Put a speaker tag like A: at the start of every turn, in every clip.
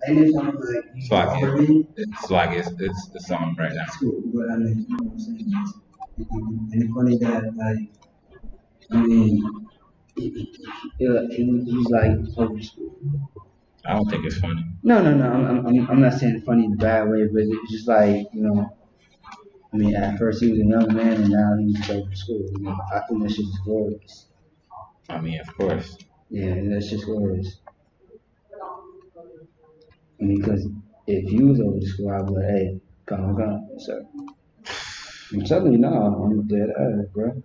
A: So I get it's on right now. Cool, but I mean, you know what I'm saying? And it's funny that I mean, he's like over school. I don't think it's funny. No. I'm not saying funny in a bad way, but it's just like I mean, at first he was a young man, and now he's just over school. I think that shit is glorious. I mean, of course. Yeah, that's just glorious. I mean, because if you was over school, I'd be like, hey, come, sir. I'm telling you now, I'm dead ass, bro.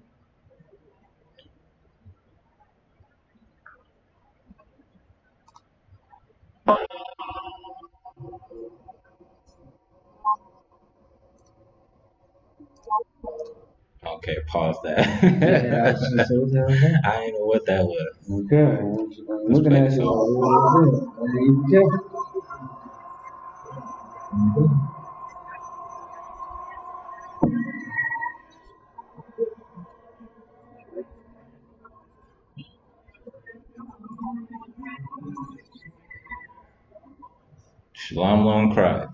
A: Okay, pause that. Yeah, I was just gonna say, what the hell is that? I didn't know what that was. Okay, I'm Let's looking play at the you. song.
B: What is it?
A: Shalom Long cries.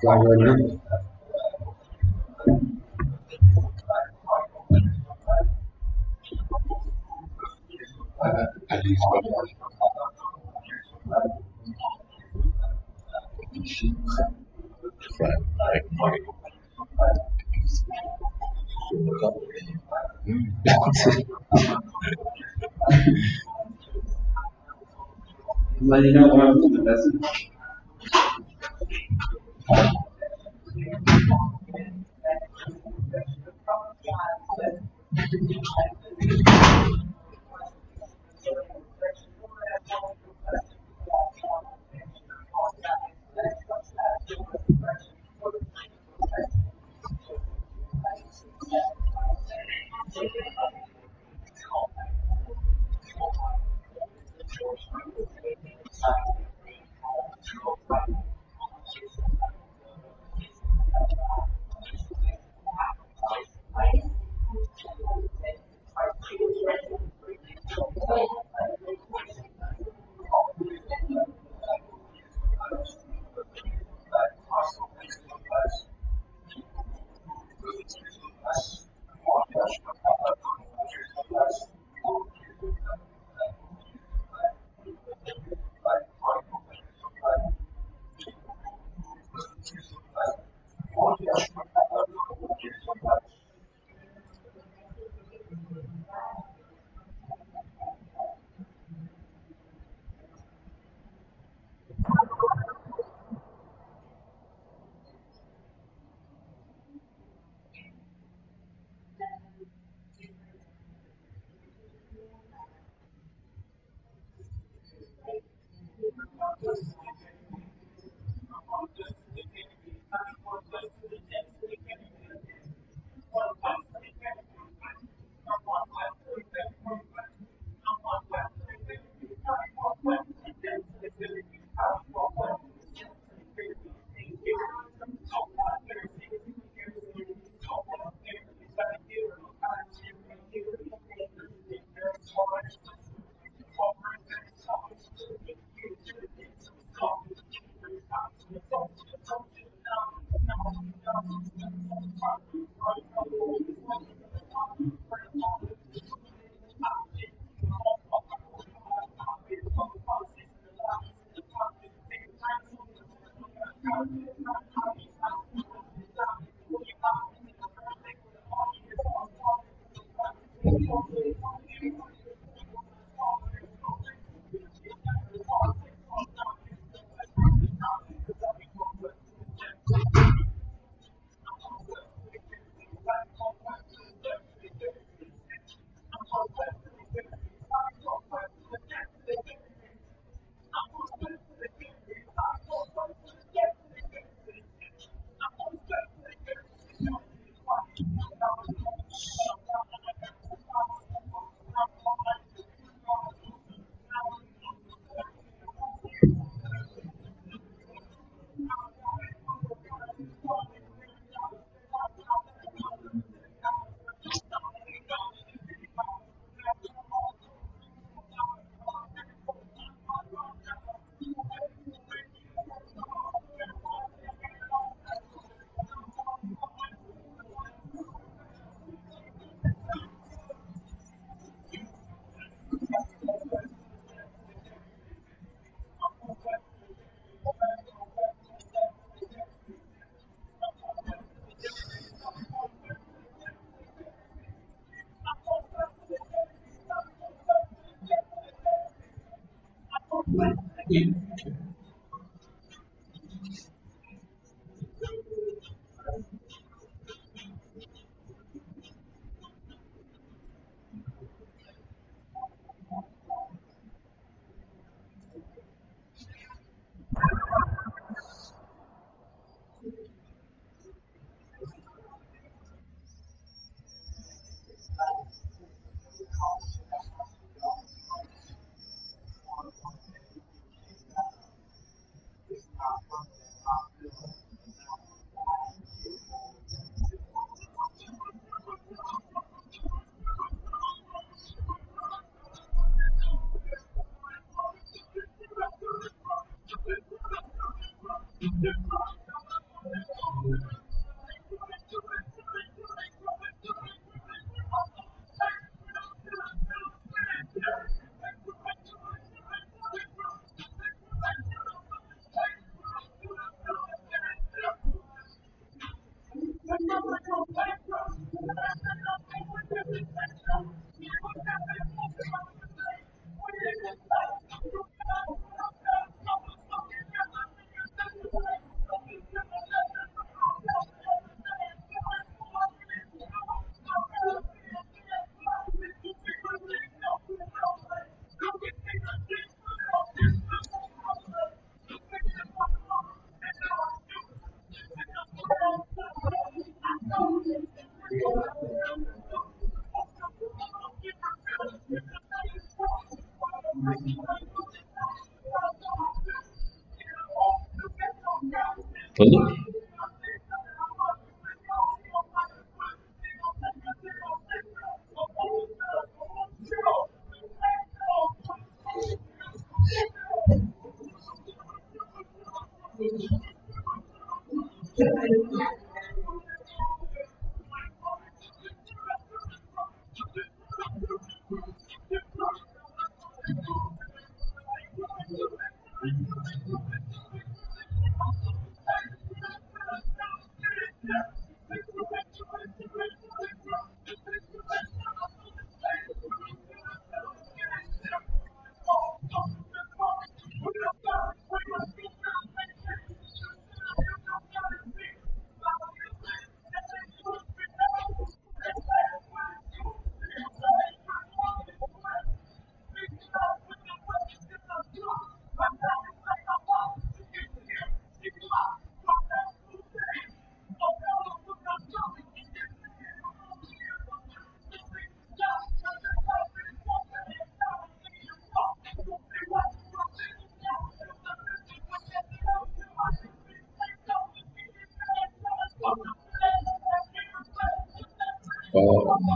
B: Like what you
A: Well, you know what I'm doing, that's it.
C: Fully?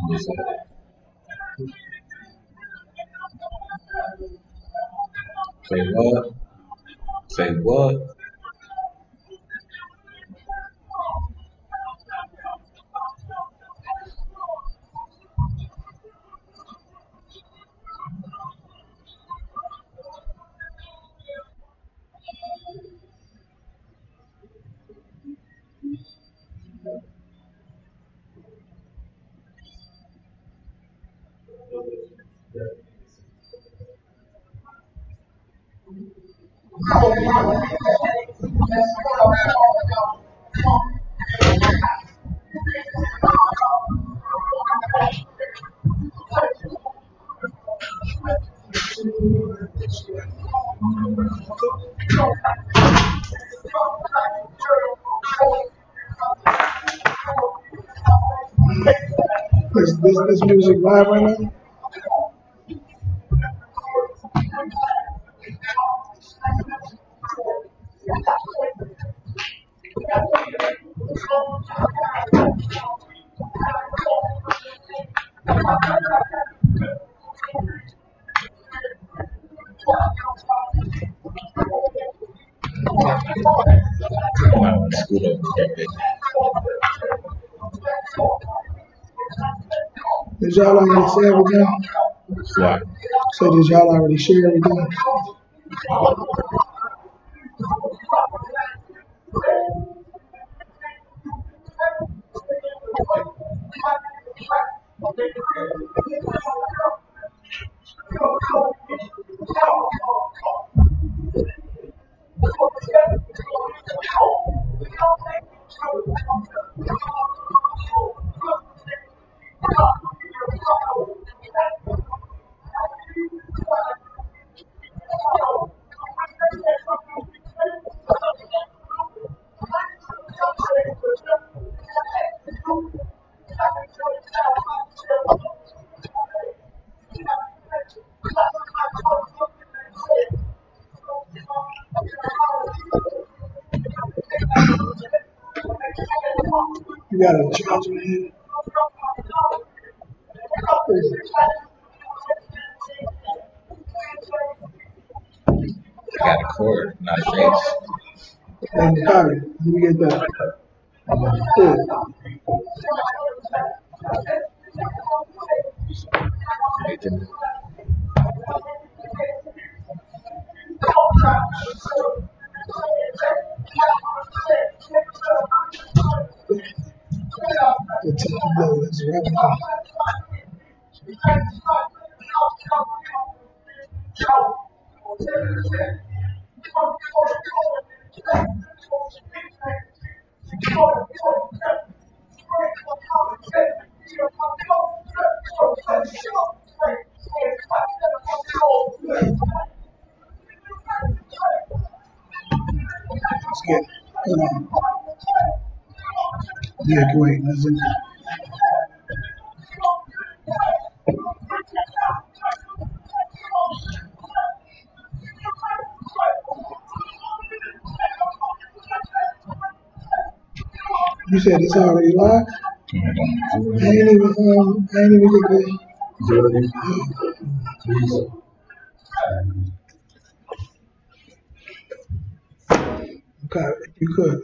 C: Yes, say what? Say what?
B: This music live right now?
C: I might want to scoot over a bit.
B: Did y'all already say everything?
C: Why?
B: So did y'all already share everything? You got a charger in here?
C: I got a cord, not a face.
B: And the copy. Let me get that. Good.
C: Anything?
B: The top blow is right now. Let's get it. Hold on. Yeah, wait. Let's do it. You said it's already live? I ain't even get the okay, if you could,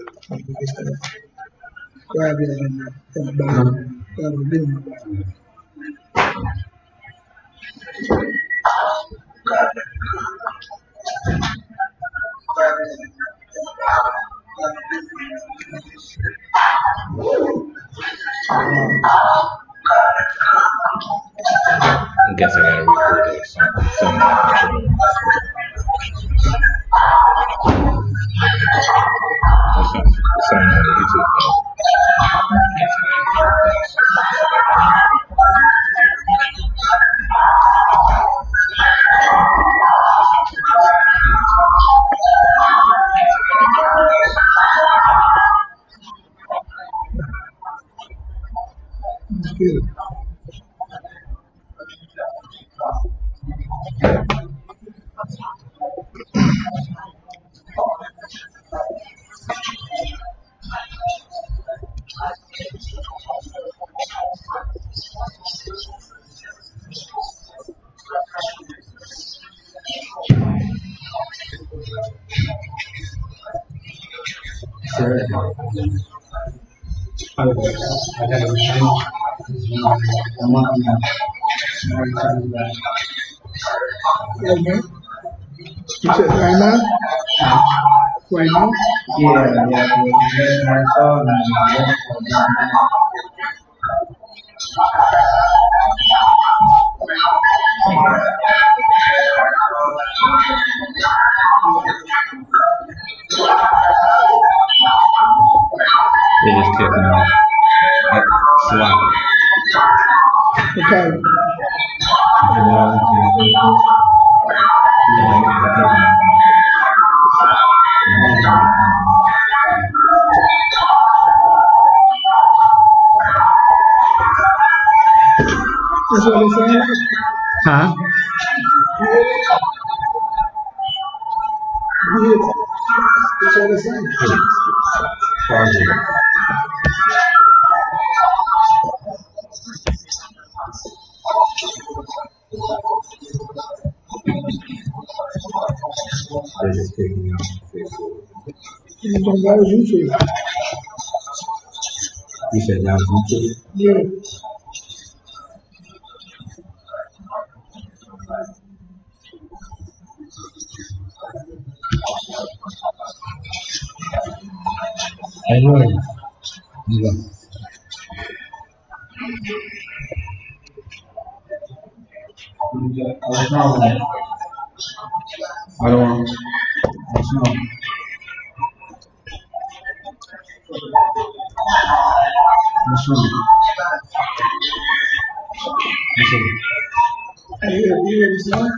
B: grab it in the bottom. Grab it in the bottom.
C: I guess I gotta record it or something. It's on YouTube.
B: Let's get it.
A: Sir. I got a machine. I'm on
B: Yeah, man. You said right now? Right now? That's all they say.
C: They're just taking me off Facebook.
B: You don't got YouTube.
C: You said that was YouTube?
B: Yeah.
C: I know. Yeah.
A: What's wrong with it? I don't want. What's wrong? What's wrong? What's wrong?
B: Hey, you hear this song?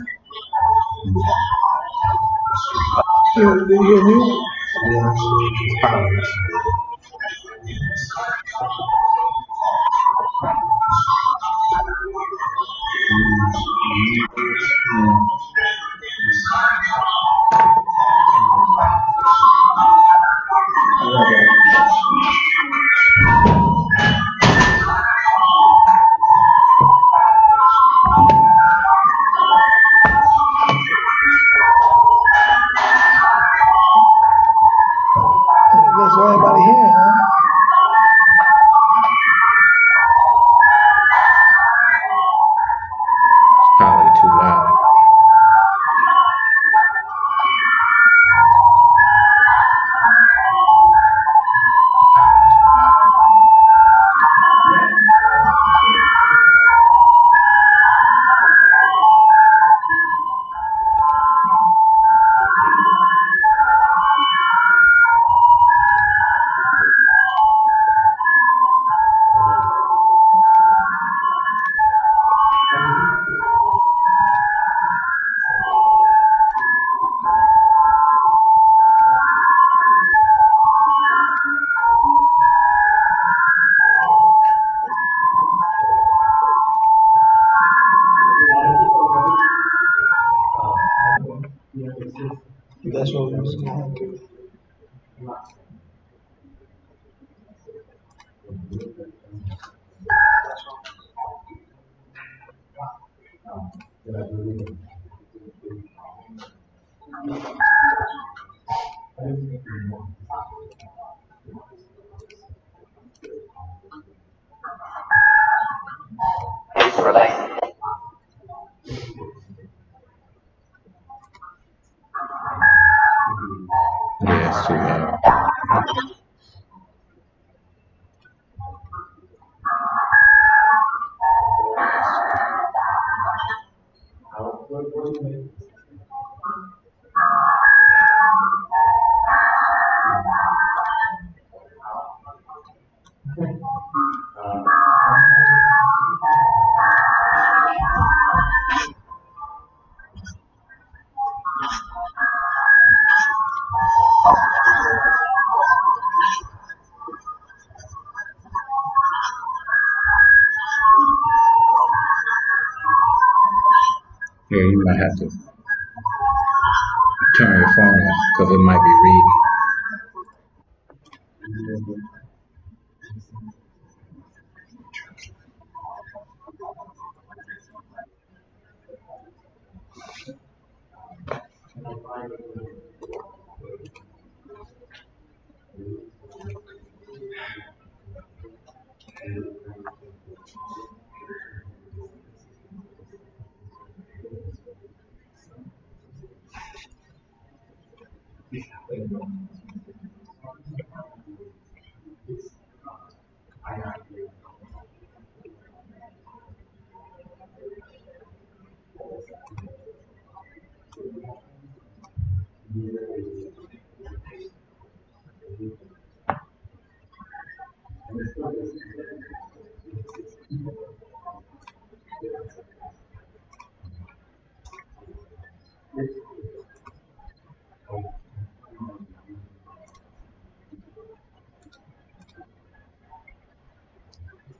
B: You hear me? That's all everybody hearing, huh?
C: Probably too loud.
B: That's what was going through.
C: Yeah, it's too loud. Yeah, you might have to turn your phone off because it might be reading.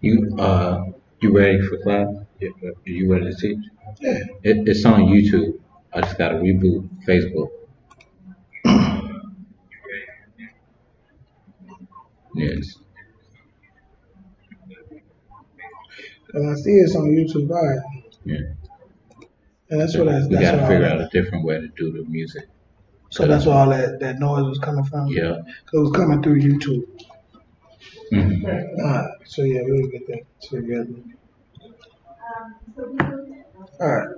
C: You you ready for class? Are you ready to teach?
B: Yeah.
C: It's on YouTube. I just gotta reboot Facebook. Yes.
B: Cause I see it's on YouTube, right?
C: Yeah.
B: And that's
C: So
B: what
C: we
B: that's
C: got to
B: what all
C: figure
B: that.
C: out a different way to do the music.
B: So that's
C: Cause
B: where all that noise was coming from.
C: yeah.
B: Cause it was coming through YouTube.
C: Hmm.
B: Alright, so yeah, we'll get that together. Alright,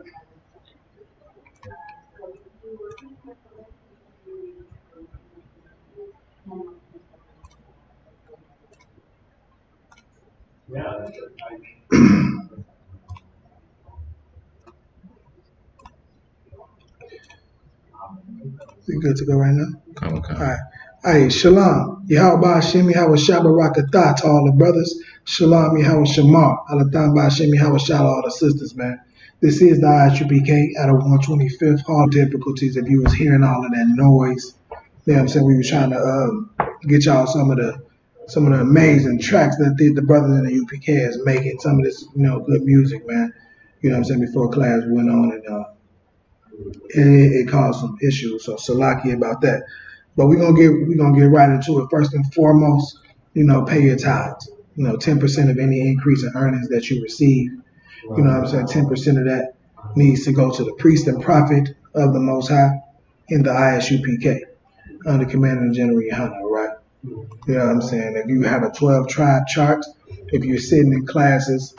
B: we good to go right now?
C: Come, come.
B: Alright. Hey, Shalom. Yahweh Hashem, Yahweh Shabbarakatah to all the brothers. Shalom, Yahweh Shamar. Alatam Hashem, Yahweh Shalom, all the sisters, man. This is the ISUPK at a 125th Hall difficulties. If you was hearing all of that noise, you know what I'm saying? We were trying to get y'all some of the amazing tracks that the brothers in the UPK is making. Some of this, good music, man. You know what I'm saying? Before class went on and it caused some issues. So Salaki about that. But we're gonna get right into it. First and foremost, pay your tithes. 10% of any increase in earnings that you receive. You know what I'm saying? 10% of that needs to go to the priest and prophet of the Most High in the ISUPK under command of the General Yohana, right? You know what I'm saying? If you have a 12 tribe chart, if you're sitting in classes,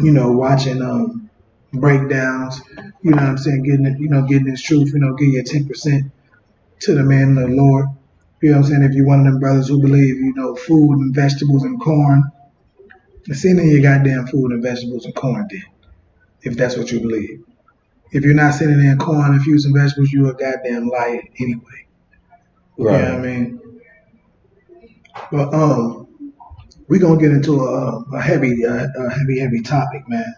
B: watching breakdowns, you know what I'm saying, getting this truth, give your 10% to the man of the Lord. You know what I'm saying? If you're one of them brothers who believe, food and vegetables and corn, send in your goddamn food and vegetables and corn then, if that's what you believe. If you're not sending in corn and fruits and vegetables, you're a goddamn liar anyway. Right. You know what I mean? But we're gonna get into a heavy topic, man.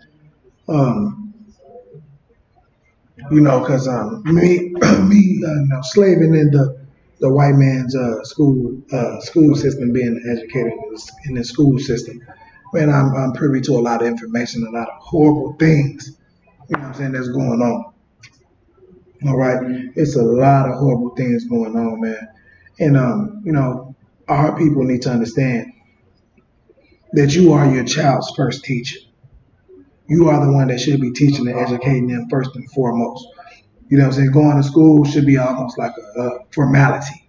B: Because slaving in the white man's school system, being educated in the school system, man, I'm privy to a lot of information, a lot of horrible things. You know what I'm saying? That's going on. All right, it's a lot of horrible things going on, man. And our people need to understand that you are your child's first teacher. You are the one that should be teaching and educating them first and foremost. You know what I'm saying? Going to school should be almost like a formality.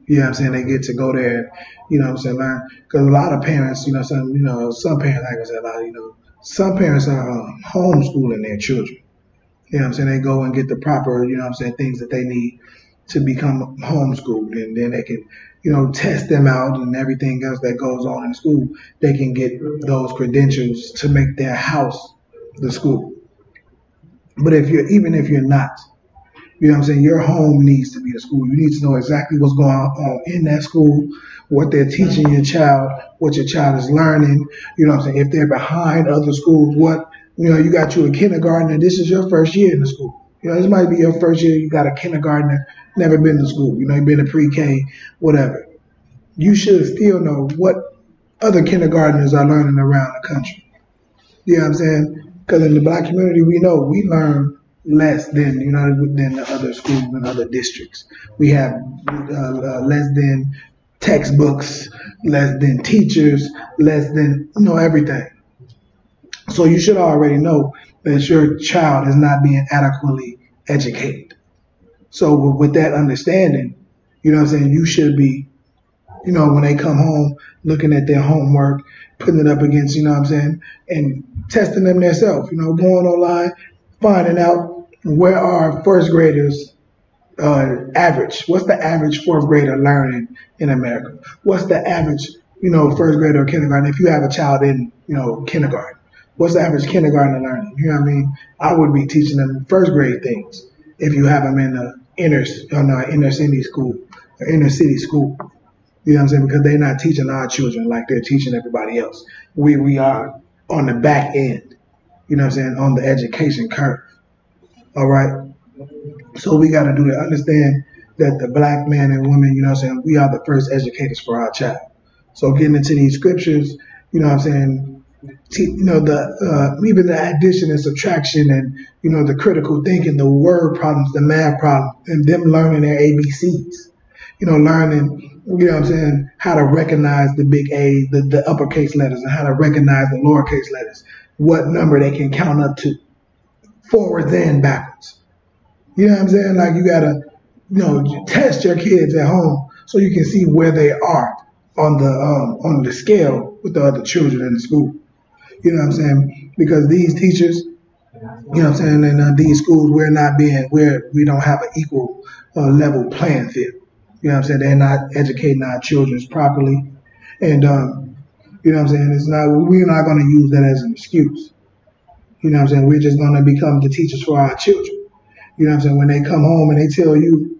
B: You know what I'm saying? They get to go there, learn. Because a lot of parents, some parents, like I said, some parents are homeschooling their children. You know what I'm saying? They go and get the proper, things that they need to become homeschooled. And then they can, test them out and everything else that goes on in school. They can get those credentials to make their house the school. But even if you're not, you know what I'm saying? Your home needs to be the school. You need to know exactly what's going on in that school, what they're teaching your child, what your child is learning. You know what I'm saying? If they're behind other schools, you got you a kindergartner, this is your first year in the school. This might be your first year, you got a kindergartner, never been to school. You've been to pre-K, whatever. You should still know what other kindergartners are learning around the country. You know what I'm saying? Because in the black community, we know we learn less than than the other schools and other districts. We have less than textbooks, less than teachers, less than everything. So you should already know that your child is not being adequately educated. So with that understanding, you should be, when they come home, looking at their homework, putting it up against, and testing them themselves, going online, finding out where are first graders average. What's the average fourth grader learning in America? What's the average, first grader or kindergarten? If you have a child in, kindergarten, what's the average kindergarten learning? You know what I mean? I would be teaching them first grade things if you have them in the inner city school or inner city school. You know what I'm saying? Because they're not teaching our children like they're teaching everybody else. We are on the back end, on the education curve. All right. So we got to do that. Understand that the black man and woman, we are the first educators for our child. So getting into these scriptures, even the addition and subtraction and, the critical thinking, the word problems, the math problems, and them learning their ABCs, learning You know what I'm saying? How to recognize the big A, the uppercase letters, and how to recognize the lowercase letters. What number they can count up to, forwards and backwards. You know what I'm saying? Like you gotta, test your kids at home so you can see where they are on the scale with the other children in the school. You know what I'm saying? Because these teachers, you know what I'm saying, in these schools, we don't have an equal level playing field. You know what I'm saying? They're not educating our children properly, and you know what I'm saying. We're not going to use that as an excuse. You know what I'm saying? We're just going to become the teachers for our children. You know what I'm saying? When they come home and they tell you,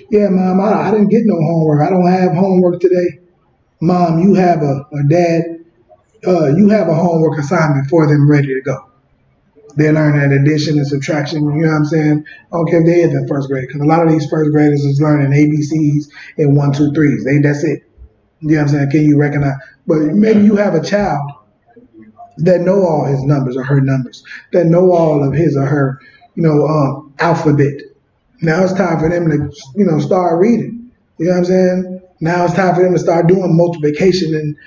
B: "Yeah, mom, I didn't get no homework. I don't have homework today." Mom, you have or dad, you have a homework assignment for them ready to go. They're learning addition and subtraction, you know what I'm saying? I don't care if they're in first grade, because a lot of these first graders is learning ABCs and 1, 2, 3s. That's it. You know what I'm saying? Can you recognize? But maybe you have a child that know all his numbers or her numbers, that know all of his or her, alphabet. Now it's time for them to, start reading. You know what I'm saying? Now it's time for them to start doing multiplication and,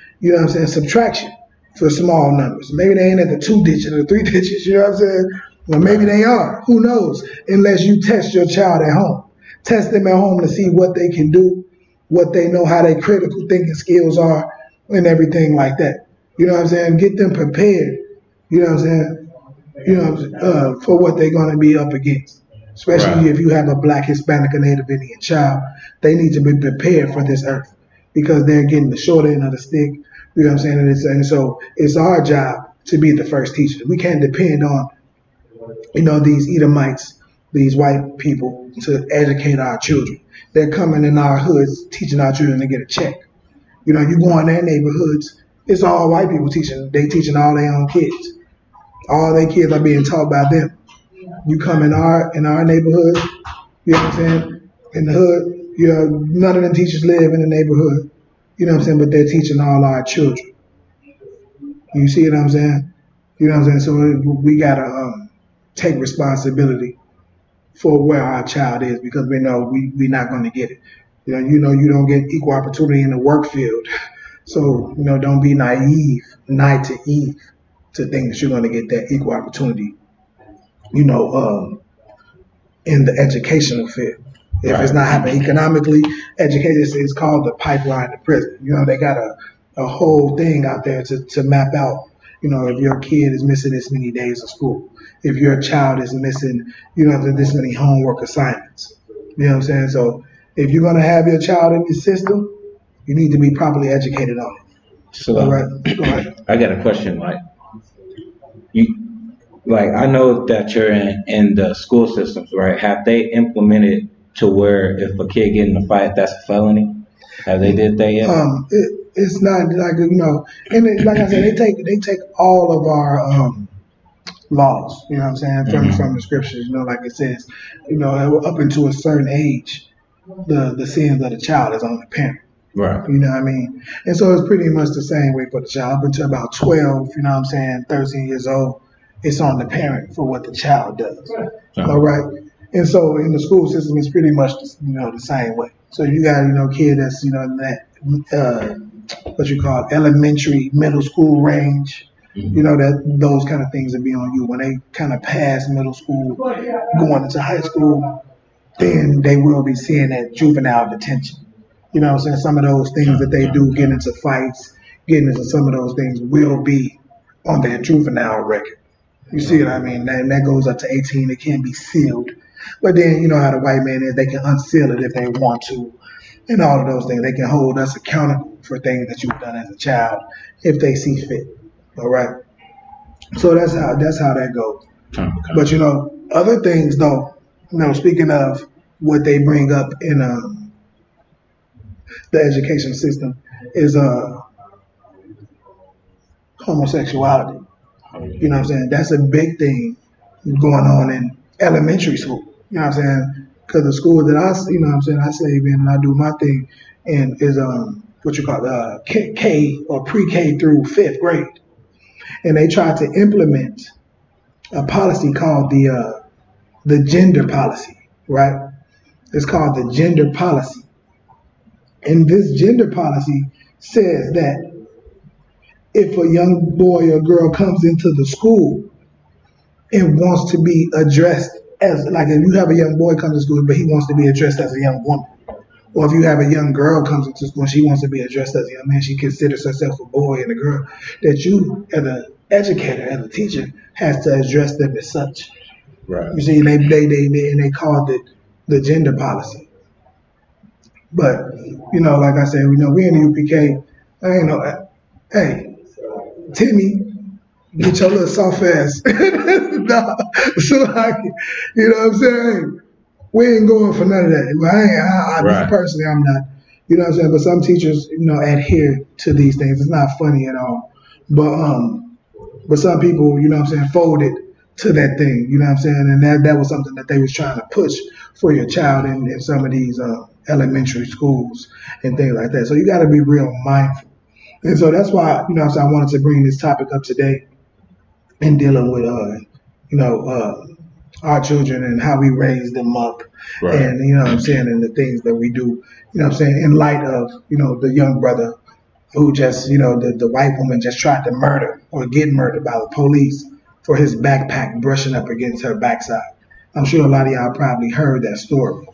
B: subtraction for small numbers. Maybe they ain't at the 2 digit or 3 digits, you know what I'm saying? Well, maybe they are. Who knows? Unless you test your child at home. Test them at home to see what they can do, what they know, how their critical thinking skills are, and everything like that. You know what I'm saying? Get them prepared, you know what I'm saying? For what they're going to be up against. Especially if you have a Black, Hispanic, or Native Indian child. They need to be prepared for this earth because they're getting the short end of the stick. You know what I'm saying? And so it's our job to be the first teacher. We can't depend on, these Edomites, these white people to educate our children. They're coming in our hoods, teaching our children to get a check. You go in their neighborhoods, it's all white people teaching. They teaching all their own kids. All their kids are being taught by them. You come in our neighborhood, you know what I'm saying? In the hood, none of them teachers live in the neighborhood. You know what I'm saying? But they're teaching all our children. You see what I'm saying? You know what I'm saying? So we gotta take responsibility for where our child is because we know we're not going to get it. You don't get equal opportunity in the work field. So don't be naive to think that you're going to get that equal opportunity. In the educational field. If it's not happening economically, education is called the pipeline to prison. They got a whole thing out there to map out, if your kid is missing this many days of school, if your child is missing, this many homework assignments. You know what I'm saying? So if you're going to have your child in the system, you need to be properly educated on it.
C: So,
B: all right, go ahead.
C: I got a question. I know that you're in the school systems, right? Have they implemented to where if a kid get in a fight, that's a felony? Have they did that yet?
B: It's not and like I said, they take all of our laws, you know what I'm saying, from the scriptures, like it says, up until a certain age, the sins of the child is on the parent.
C: Right.
B: You know what I mean? And so it's pretty much the same way for the child. Up until about 12, 13 years old, it's on the parent for what the child does. All right. And so in the school system, it's pretty much the same way. So you got kid that's in that what you call elementary, middle school range. That those kind of things will be on you when they kind of pass middle school, going into high school. Then they will be seeing that juvenile detention. You know what I'm saying? Some of those things that they do, getting into fights, getting into some of those things will be on their juvenile record. You see what I mean? And that goes up to 18. It can be sealed. But then you know how the white man is. They can unseal it if they want to. And all of those things. They can hold us accountable for things that you've done as a child if they see fit. All right? So that's how that goes. But other things though, speaking of what they bring up in the education system is homosexuality. You know what I'm saying? That's a big thing going on in elementary school. You know what I'm saying? Because the school that I slave in and I do my thing in is what you call K or pre-K through 5th grade. And they tried to implement a policy called the gender policy, right? It's called the gender policy. And this gender policy says that if a young boy or girl comes into the school and wants to be addressed as, like if you have a young boy come to school, but he wants to be addressed as a young woman, or if you have a young girl comes into school and she wants to be addressed as a young man, she considers herself a boy and a girl, that you, as an educator, as a teacher, has to address them as such.
C: Right.
B: You see, they called it the gender policy. But, like I said, we in the UPK, hey, Timmy, get your little soft ass. No, so like, what I'm saying? We ain't going for none of that. Me personally, I'm not. You know what I'm saying? But some teachers, adhere to these things. It's not funny at all. But some people, folded to that thing. You know what I'm saying? And that was something that they was trying to push for your child in some of these elementary schools and things like that. So you got to be real mindful. And so that's why, I wanted to bring this topic up today in dealing with, our children and how we raise them up. Right. And, and the things that we do, in light of, the young brother who just, the white woman just tried to murder or get murdered by the police for his backpack brushing up against her backside. I'm sure a lot of y'all probably heard that story.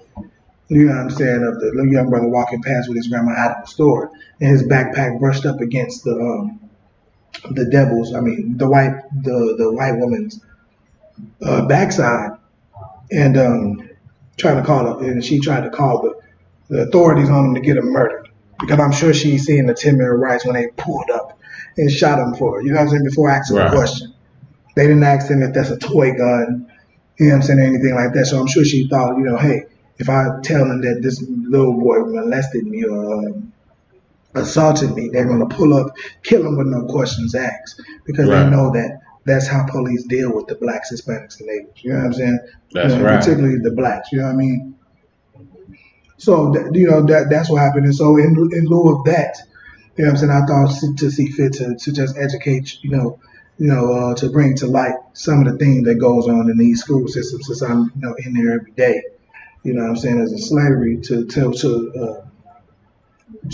B: You know what I'm saying, of the little young brother walking past with his grandma out of the store, and his backpack brushed up against the white woman's backside, and she tried to call the authorities on him to get him murdered, because I'm sure she's seen the 10-minute rights when they pulled up and shot him for it. You know what I'm saying, before asking the question. They didn't ask him if that's a toy gun, anything like that. So I'm sure she thought, hey, if I tell them that this little boy molested me or assaulted me, they're going to pull up, kill him with no questions asked, because they know that that's how police deal with the blacks, Hispanics, and neighbors. You know what I'm saying?
C: That's right.
B: Particularly the blacks. You know what I mean? So that's what happened. And so in lieu of that, you know what I'm saying, I thought to see fit to just educate, to bring to light some of the things that goes on in these school systems, since I'm in there every day. You know what I'm saying, as a slavery to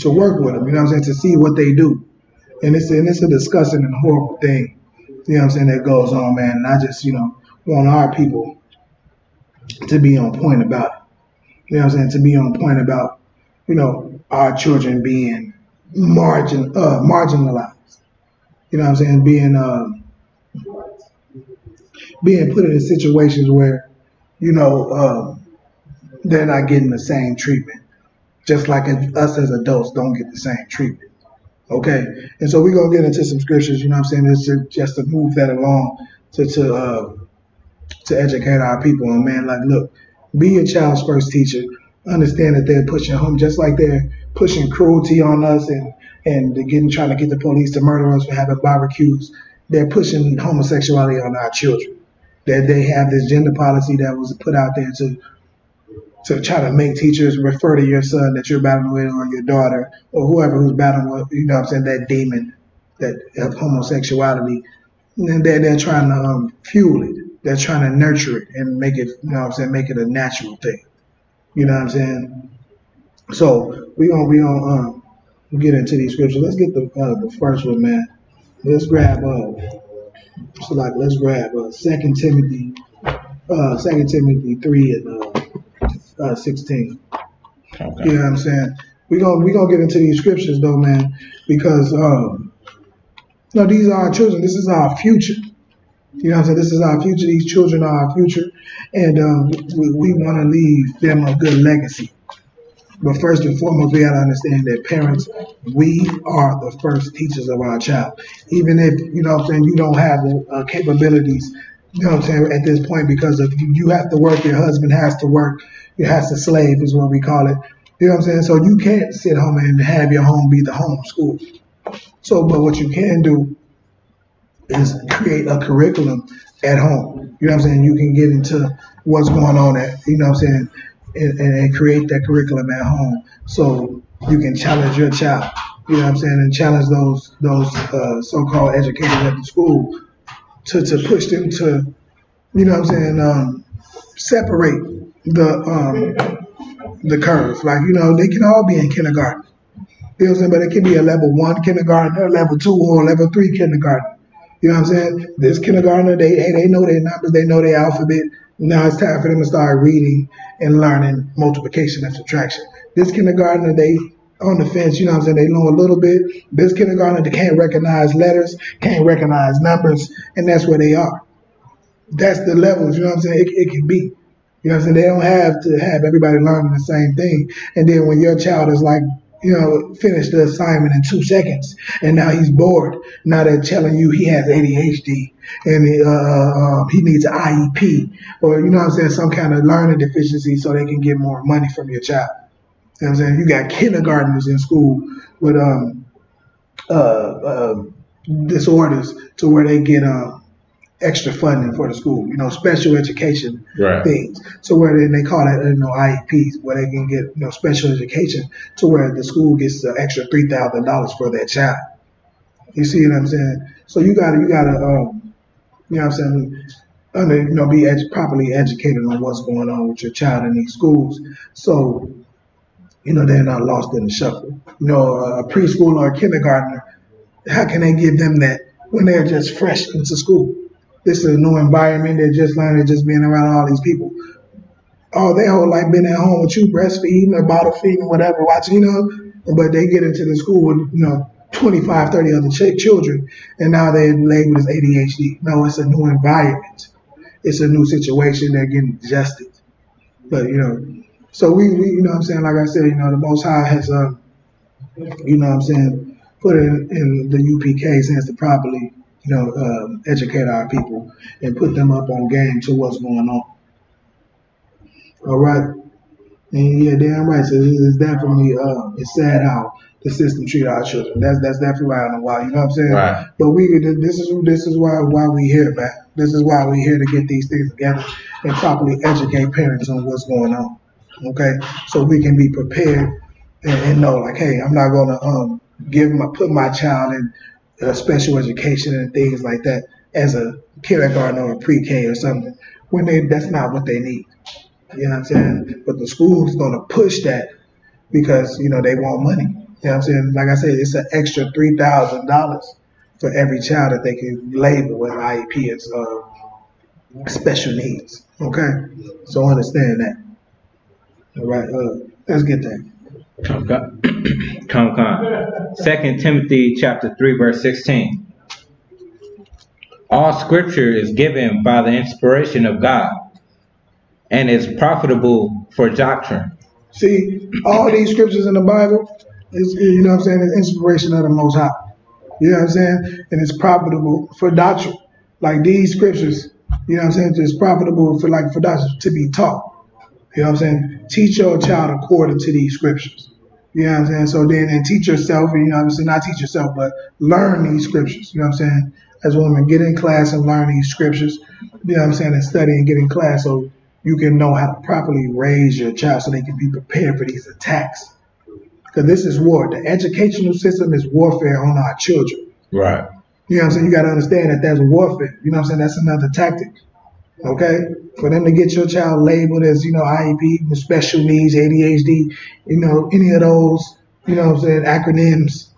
B: work with them, you know what I'm saying, to see what they do. And it's a disgusting and horrible thing, you know what I'm saying, that goes on, man. And I just, want our people to be on point about it. You know what I'm saying, to be on point about, our children being marginalized. You know what I'm saying, being put in situations where, they're not getting the same treatment, just like us as adults don't get the same treatment. Okay, and so we're gonna get into some scriptures. You know what I'm saying, just to move that along, to educate our people. And man, like, look, be your child's first teacher. Understand that they're pushing home, just like they're pushing cruelty on us and trying to get the police to murder us for having barbecues. They're pushing homosexuality on our children. That they have this gender policy that was put out there to try to make teachers refer to your son that you're battling with, or your daughter, or whoever who's battling with, that demon, that of homosexuality. And they're trying to fuel it. They're trying to nurture it and make it, make it a natural thing. You know what I'm saying? So we gonna get into these scriptures. Let's get the first one, man. Let's grab 2 Timothy 3 and 16. Okay. You know what I'm saying? We gonna get into these scriptures though, man, because these are our children. This is our future. You know what I'm saying? This is our future. These children are our future, and we want to leave them a good legacy. But first and foremost, we got to understand that parents, we are the first teachers of our child. Even if, you don't have the capabilities, at this point, because of you have to work, your husband has to work, you has to slave is what we call it. You know what I'm saying? So you can't sit home and have your home be the home school. So, but what you can do is create a curriculum at home. You know what I'm saying? You can get into what's going on at, and create that curriculum at home, so you can challenge your child, and challenge those so-called educators at the school to push them to, separate the curve. Like, they can all be in kindergarten. You know what I'm saying? But it can be a level 1 kindergarten, or level 2 or level 3 kindergarten. You know what I'm saying? This kindergartner, they know their numbers, they know their alphabet. Now it's time for them to start reading and learning multiplication and subtraction. This kindergartner, they on the fence, you know what I'm saying? They know a little bit. This kindergartner, they can't recognize letters, can't recognize numbers, and that's where they are. That's the levels, you know what I'm saying? It can be. You know what I'm saying? They don't have to have everybody learning the same thing. And then when your child is like, finish the assignment in 2 seconds, and now he's bored. Now they're telling you he has ADHD and he needs an IEP, or you know what I'm saying, some kind of learning deficiency, so they can get more money from your child. You know what I'm saying? You got kindergartners in school with disorders to where they get extra funding for the school, special education things. So where they call that, IEPs, where they can get, special education to where the school gets the extra $3,000 for their child. You see what I'm saying? So you gotta, you know what I'm saying, be properly educated on what's going on with your child in these schools. So, they're not lost in the shuffle. A preschool or a kindergartner, how can they give them that when they're just fresh into school? This is a new environment. They're just learning, just being around all these people. Oh, their whole life been at home with you, breastfeeding or bottle feeding, whatever, watching, But they get into the school with, 25, 30 other children, and now they're labeled as ADHD. No, it's a new environment. It's a new situation. They're getting adjusted. But, so we you know what I'm saying, like I said, the Most High has, you know what I'm saying, put it in the UPK's hands to properly, educate our people and put them up on game to what's going on. All right. And yeah, damn right. So it's definitely, it's sad how the system treat our children. That's definitely right on the wall. You know what I'm saying?
C: Right.
B: But this is why we here, man. This is why we here to get these things together and properly educate parents on what's going on. Okay, so we can be prepared and know, like, hey, I'm not gonna put my child in special education and things like that as a kindergarten or a pre-K or something when that's not what they need. You know what I'm saying? But the school's gonna push that because they want money. You know what I'm saying? Like I said, it's an extra $3,000 for every child that they can label with IEP as special needs. Okay, so understand that. All right, let's get that.
C: Come. 2 Timothy chapter 3, verse 16. All scripture is given by the inspiration of God and is profitable for doctrine.
B: See, all these scriptures in the Bible is, it's inspiration of the Most High. You know what I'm saying? And it's profitable for doctrine. Like these scriptures, it's profitable for doctrine to be taught. You know what I'm saying? Teach your child according to these scriptures. You know what I'm saying? So then, and teach yourself, and not teach yourself, but learn these scriptures. You know what I'm saying? As a woman, get in class and learn these scriptures. You know what I'm saying? And study and get in class so you can know how to properly raise your child so they can be prepared for these attacks. Because this is war. The educational system is warfare on our children.
C: Right.
B: You know what I'm saying? You got to understand that that's warfare. You know what I'm saying? That's another tactic. Okay? For them to get your child labeled as, IEP, with special needs, ADHD, any of those, acronyms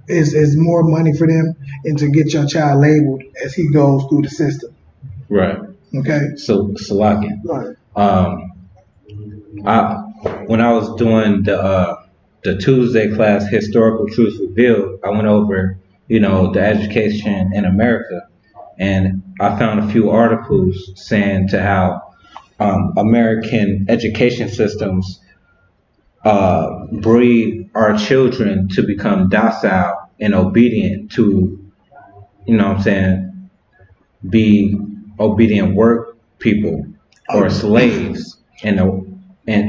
B: is more money for them and to get your child labeled as he goes through the system.
C: Right.
B: Okay?
C: So, Salaki.
B: Right.
C: When I was doing the Tuesday class, Historical Truths Revealed, I went over, the education in America. And I found a few articles saying to how American education systems breed our children to become docile and obedient to, be obedient work people or slaves and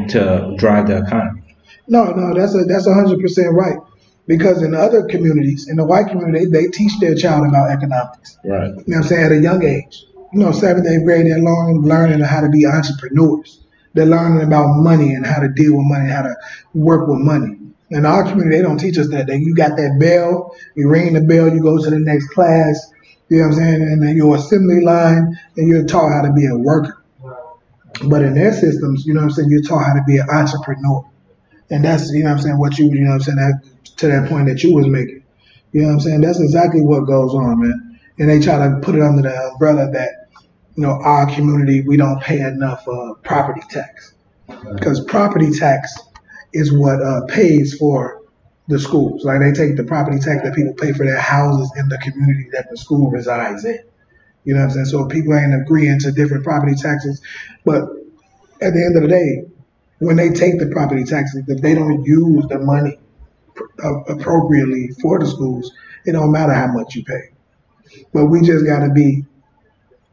C: to drive the economy.
B: No, that's 100% right. Because in other communities, in the white community, they teach their child about economics.
C: Right.
B: You know what I'm saying? At a young age. 7th, 8th grade, they're learning how to be entrepreneurs. They're learning about money and how to deal with money, how to work with money. In our community, they don't teach us that. You got that bell, you ring the bell, you go to the next class, you know what I'm saying? And then your assembly line, and you're taught how to be a worker. But in their systems, you know what I'm saying, you're taught how to be an entrepreneur. And that's, you know what I'm saying, what you know what I'm saying, to that point that you was making. You know what I'm saying? That's exactly what goes on, man. And they try to put it under the umbrella that, our community, we don't pay enough property tax. Because property tax is what pays for the schools. Like they take the property tax that people pay for their houses in the community that the school resides in. You know what I'm saying? So people ain't agreeing to different property taxes. But at the end of the day, when they take the property taxes, if they don't use the money appropriately for the schools, it don't matter how much you pay. But we just got to be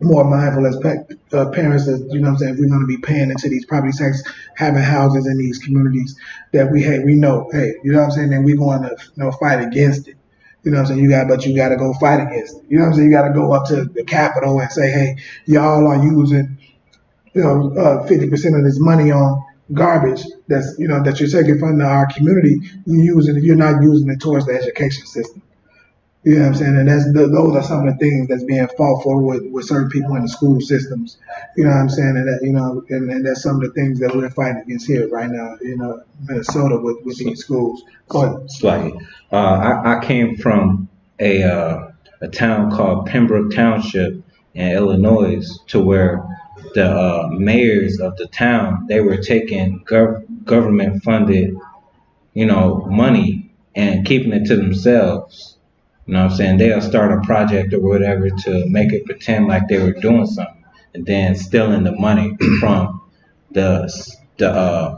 B: more mindful as parents that, you know what I'm saying, if we're going to be paying into these property taxes, having houses in these communities that we know, hey, you know what I'm saying, and we're going to fight against it. You know what I'm saying? You got to go fight against it. You know what I'm saying? You got to go up to the Capitol and say, hey, y'all are using 50% of this money on garbage that you're taking from our community. You're not using it towards the education system. You know what I'm saying? And those are some of the things that's being fought for with certain people in the school systems. You know what I'm saying? And that, and that's some of the things that we're fighting against here right now in Minnesota with these schools. Go ahead.
C: Slightly. I came from a town called Pembroke Township in Illinois, to where the mayors of the town, they were taking government funded, money and keeping it to themselves. You know what I'm saying? They'll start a project or whatever to make it pretend like they were doing something, and then stealing the money from the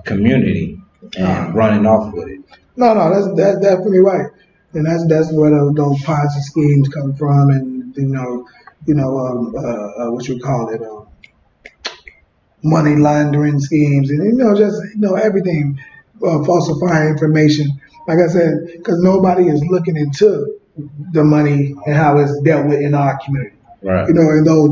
C: community and running off with it.
B: No, that's definitely right, and that's where those Ponzi schemes come from, and what you call it, money laundering schemes, and everything, falsifying information. Like I said, because nobody is looking into the money and how it's dealt with in our community.
C: Right.
B: In those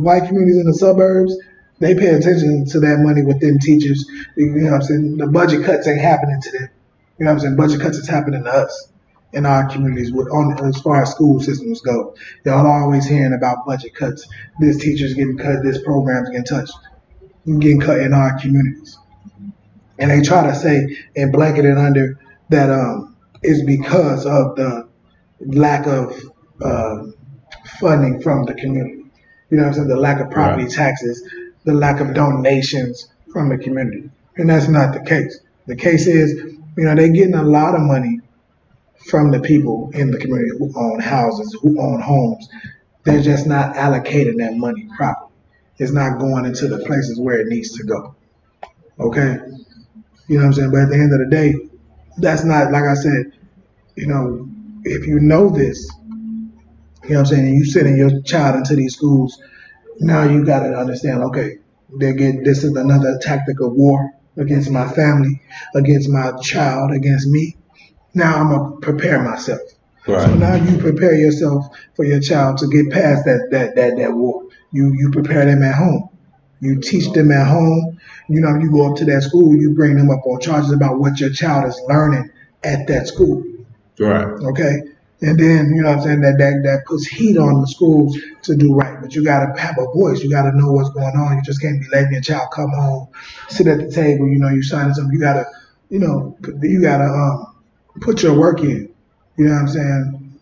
B: white communities in the suburbs, they pay attention to that money within teachers. You know what I'm saying? The budget cuts ain't happening to them. You know what I'm saying? Budget cuts is happening to us in our communities as far as school systems go. Y'all are always hearing about budget cuts. This teacher's getting cut, this program's getting cut in our communities. And they try to say and blanket it under that it's because of the lack of funding from the community. You know what I'm saying? The lack of property taxes, the lack of donations from the community. And that's not the case. The case is, they're getting a lot of money from the people in the community who own houses, who own homes. They're just not allocating that money properly. It's not going into the places where it needs to go. Okay? You know what I'm saying? But at the end of the day, that's not, like I said, if you know this, you know what I'm saying, and you sending your child into these schools, now you got to understand, okay, this is another tactic of war against my family, against my child, against me. Now I'm going to prepare myself. Right. So now you prepare yourself for your child to get past that war. You prepare them at home. You teach them at home. You go up to that school, you bring them up on charges about what your child is learning at that school.
C: Right.
B: Okay. And then, you know what I'm saying, that puts heat on the schools to do right. But you got to have a voice. You got to know what's going on. You just can't be letting your child come home, sit at the table, you signing something. You got to, put your work in. You know what I'm saying?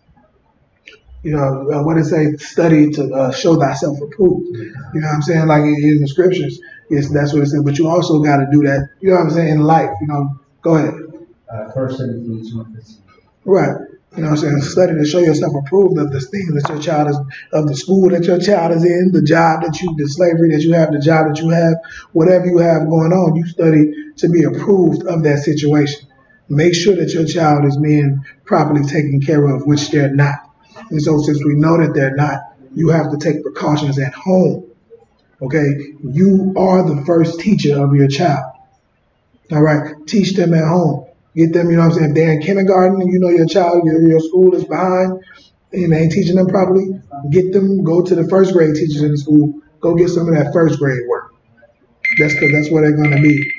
B: What it say? Study to show thyself approved. You know what I'm saying? Like in the scriptures, yes, that's what it says. But you also got to do that, you know what I'm saying, in life. Go ahead.
A: First Timothy 2:15.
B: Right. You know what I'm saying? Study to show yourself approved of the things that your child is, of the school that your child is in, the job the slavery that you have, the job that you have, whatever you have going on, you study to be approved of that situation. Make sure that your child is being properly taken care of, which they're not. And so since we know that they're not, you have to take precautions at home. Okay? You are the first teacher of your child. All right? Teach them at home. Get them, you know what I'm saying, if they're in kindergarten and your child, your school is behind and they ain't teaching them properly, get them, go to the first grade teachers in the school, go get some of that first grade work. That's where they're going to be.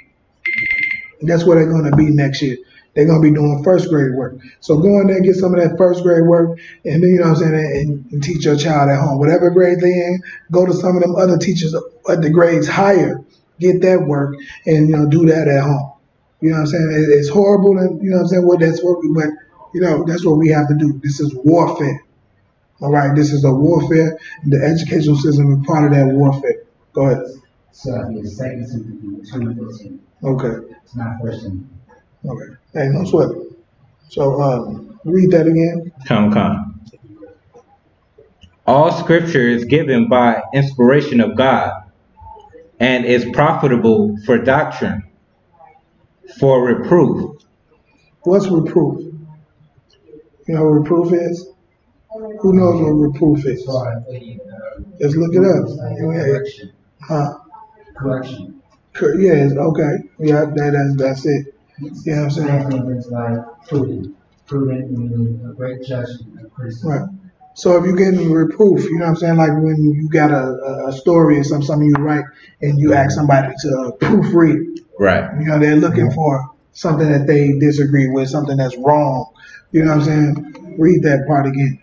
B: That's where they're going to be next year. They're gonna be doing first grade work. So go in there and get some of that first grade work, and then you know what I'm saying, and teach your child at home. Whatever grade they in, go to some of them other teachers at the grades higher, get that work, and you know do that at home. You know what I'm saying? It's horrible, and you know what I'm saying. Well, that's what we went. You know, that's what we have to do. This is warfare. All right, this is a warfare. And the educational system is part of that warfare. Go ahead.
A: So I think the second Timothy 2:15.
B: Okay.
A: It's not first Timothy.
B: Okay. Hey, no sweat. So read that again.
C: Come. All scripture is given by inspiration of God and is profitable for doctrine, for reproof.
B: What's reproof? You know what reproof is? Who knows what reproof is? Let's look it up.
A: Correction.
B: Huh?
A: Correction.
B: Yeah, okay. Yeah, that's it. You know what I'm saying?
A: It's like prudent, meaning a great judge and a person.
B: Right. So if you're getting reproof, you know what I'm saying? Like when you got a story or something you write and you ask somebody to proofread.
C: Right.
B: You know, they're looking for something that they disagree with, something that's wrong. You know what I'm saying? Read that part again.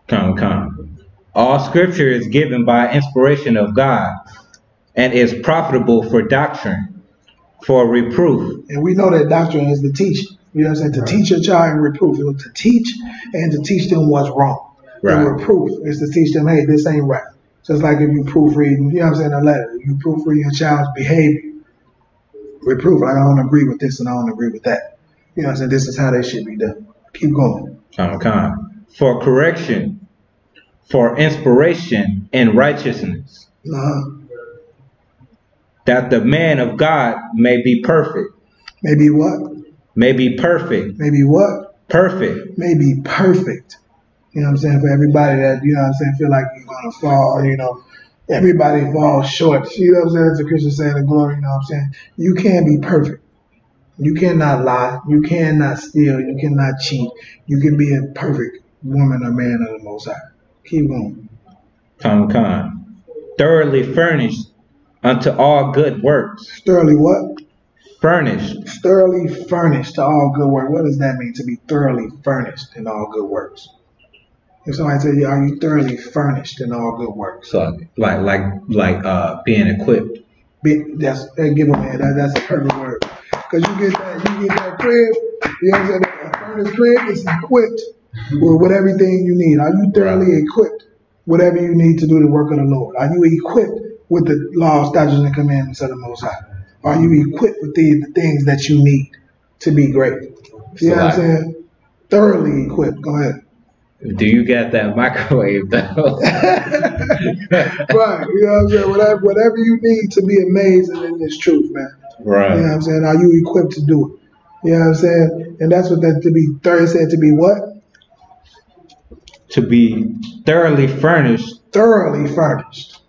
C: Come. All scripture is given by inspiration of God and is profitable for doctrine, for reproof.
B: And we know that doctrine is to teach. You know what I'm saying? To teach your child and reproof. It was to teach and to teach them what's wrong.
C: Right.
B: And reproof is to teach them, hey, this ain't right. Just like if you proofread, you know what I'm saying, a letter. You proofread your child's behavior. Reproof, I don't agree with this and I don't agree with that. You know what I'm saying? This is how they should be done. Keep going.
C: Come. For correction, for inspiration in righteousness, that the man of God may be perfect.
B: May be what?
C: May be perfect.
B: Maybe what?
C: Perfect.
B: May be perfect. You know what I'm saying? For everybody that, you know what I'm saying, feel like you're going to fall, you know, everybody falls short. You know what I'm saying? It's a Christian saying the glory, you know what I'm saying? You can't be perfect. You cannot lie. You cannot steal. You cannot cheat. You can be a perfect woman or man of the Most High. Keep going.
C: Come. Thoroughly furnished unto all good works.
B: Thoroughly what?
C: Furnished.
B: Thoroughly furnished to all good work. What does that mean, to be thoroughly furnished in all good works? If somebody tell you, are you thoroughly furnished in all good works?
C: So like being equipped.
B: That's give them that. That's a perfect word. Because you get that crib, you know what I'm saying? A furnished crib is equipped with everything you need. Are you thoroughly equipped with whatever you need to do the work of the Lord? Are you equipped with the laws, statutes, and commandments of the Most High? Are you equipped with the things that you need to be great? You know what I'm saying? Thoroughly equipped. Go ahead.
C: Do you get that microwave though?
B: Right. You know what I'm saying? Whatever you need to be amazing in this truth, man.
C: Right.
B: You know what I'm saying? Are you equipped to do it? You know what I'm saying? And that's what that to be thoroughly said, to be what?
C: To be thoroughly furnished.
B: Thoroughly furnished.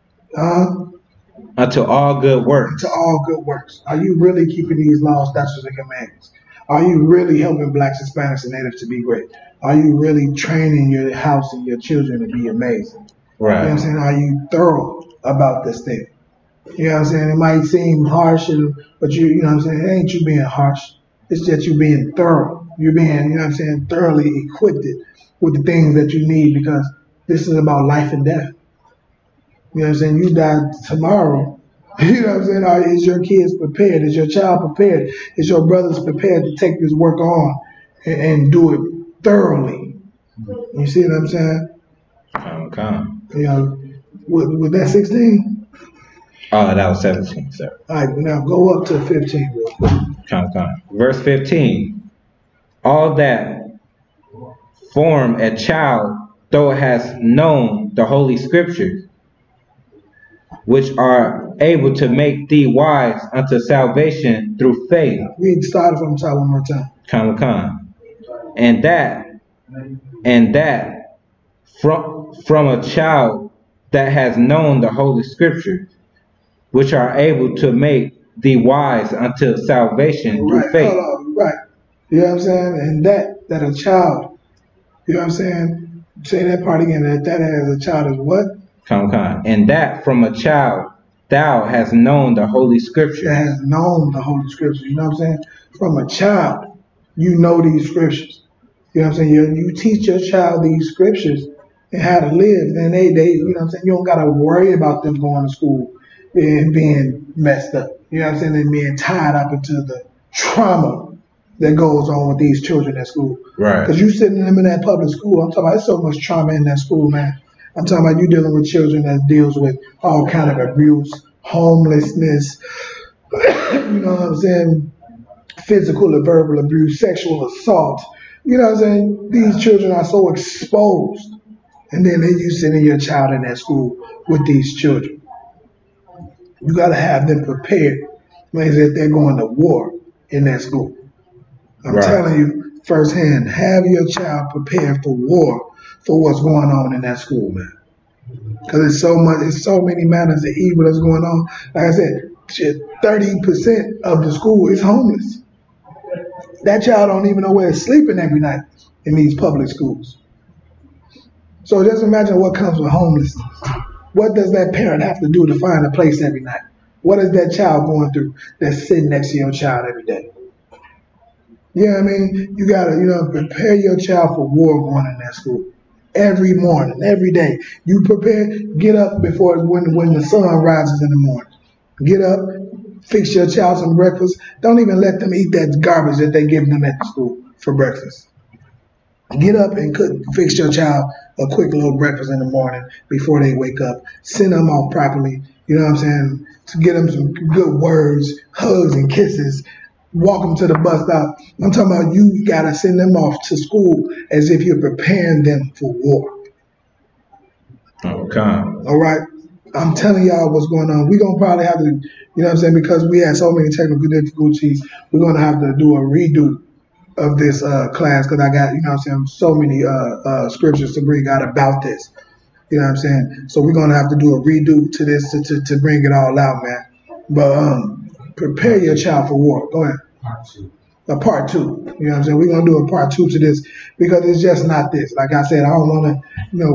C: Unto all good works.
B: To all good works. Are you really keeping these laws, statutes, and commandments? Are you really helping blacks, Hispanics, and natives to be great? Are you really training your house and your children to be amazing?
C: Right.
B: You know what I'm saying? Are you thorough about this thing? You know what I'm saying? It might seem harsh, but you know what I'm saying? It ain't you being harsh. It's just you being thorough. You're being, you know what I'm saying, thoroughly equipped with the things that you need, because this is about life and death. You know what I'm saying? You die tomorrow. You know what I'm saying? Is your kids prepared? Is your child prepared? Is your brothers prepared to take this work on and do it thoroughly? You see what I'm saying? You know, with that 16?
C: Oh, that was 17, sir.
B: All right, now go up to 15 real quick.
C: Verse 15. All that form a child, though it has known the Holy Scriptures, which are able to make thee wise unto salvation through faith.
B: Read started from the top one more time.
C: And that from a child that has known the Holy Scriptures, which are able to make thee wise unto salvation through faith.
B: Right. You know what I'm saying? And that a child, you know what I'm saying? Say that part again. That as a child is what?
C: And that from a child thou hast known the Holy Scriptures.
B: That has known the Holy Scriptures. You know what I'm saying? From a child. you know these scriptures. You know what I'm saying? You teach your child these scriptures and how to live, then they you know what I'm saying, you don't gotta worry about them going to school and being messed up. You know what I'm saying? And being tied up into the trauma that goes on with these children at school.
C: Right.
B: Because you sitting them in that public school, I'm talking about there's so much trauma in that school, man. I'm talking about you dealing with children that deals with all kind of abuse, homelessness, you know what I'm saying, physical and verbal abuse, sexual assault. You know what I'm saying? These children are so exposed. And then you sending your child in that school with these children. You got to have them prepared. Means that they're going to war in that school. I'm
C: Right.
B: telling you firsthand, have your child prepared for war for what's going on in that school, man. Because it's so many matters of evil that's going on. Like I said, 30% of the school is homeless. That child don't even know where it's sleeping every night in these public schools. So just imagine what comes with homelessness. What does that parent have to do to find a place every night? What is that child going through that's sitting next to your child every day? You know what I mean? You gotta, prepare your child for war going in that school. Every morning, every day. You prepare, get up before when the sun rises in the morning. Get up, fix your child some breakfast. Don't even let them eat that garbage that they give them at the school for breakfast. Get up and fix your child a quick little breakfast in the morning before they wake up. Send them off properly. You know what I'm saying? To get them some good words, hugs and kisses. Walk them to the bus stop. I'm talking about you gotta send them off to school as if you're preparing them for war.
C: Okay.
B: All right. I'm telling y'all what's going on. We're gonna probably have to, you know what I'm saying, because we had so many technical difficulties, we're gonna have to do a redo of this class because I got, you know what I'm saying, so many scriptures to bring out about this. You know what I'm saying? So we're gonna have to do a redo to this to bring it all out, man. But prepare your child for war. Go ahead. A part two. You know what I'm saying? We're gonna do a part two to this because it's just not this. Like I said, I don't wanna,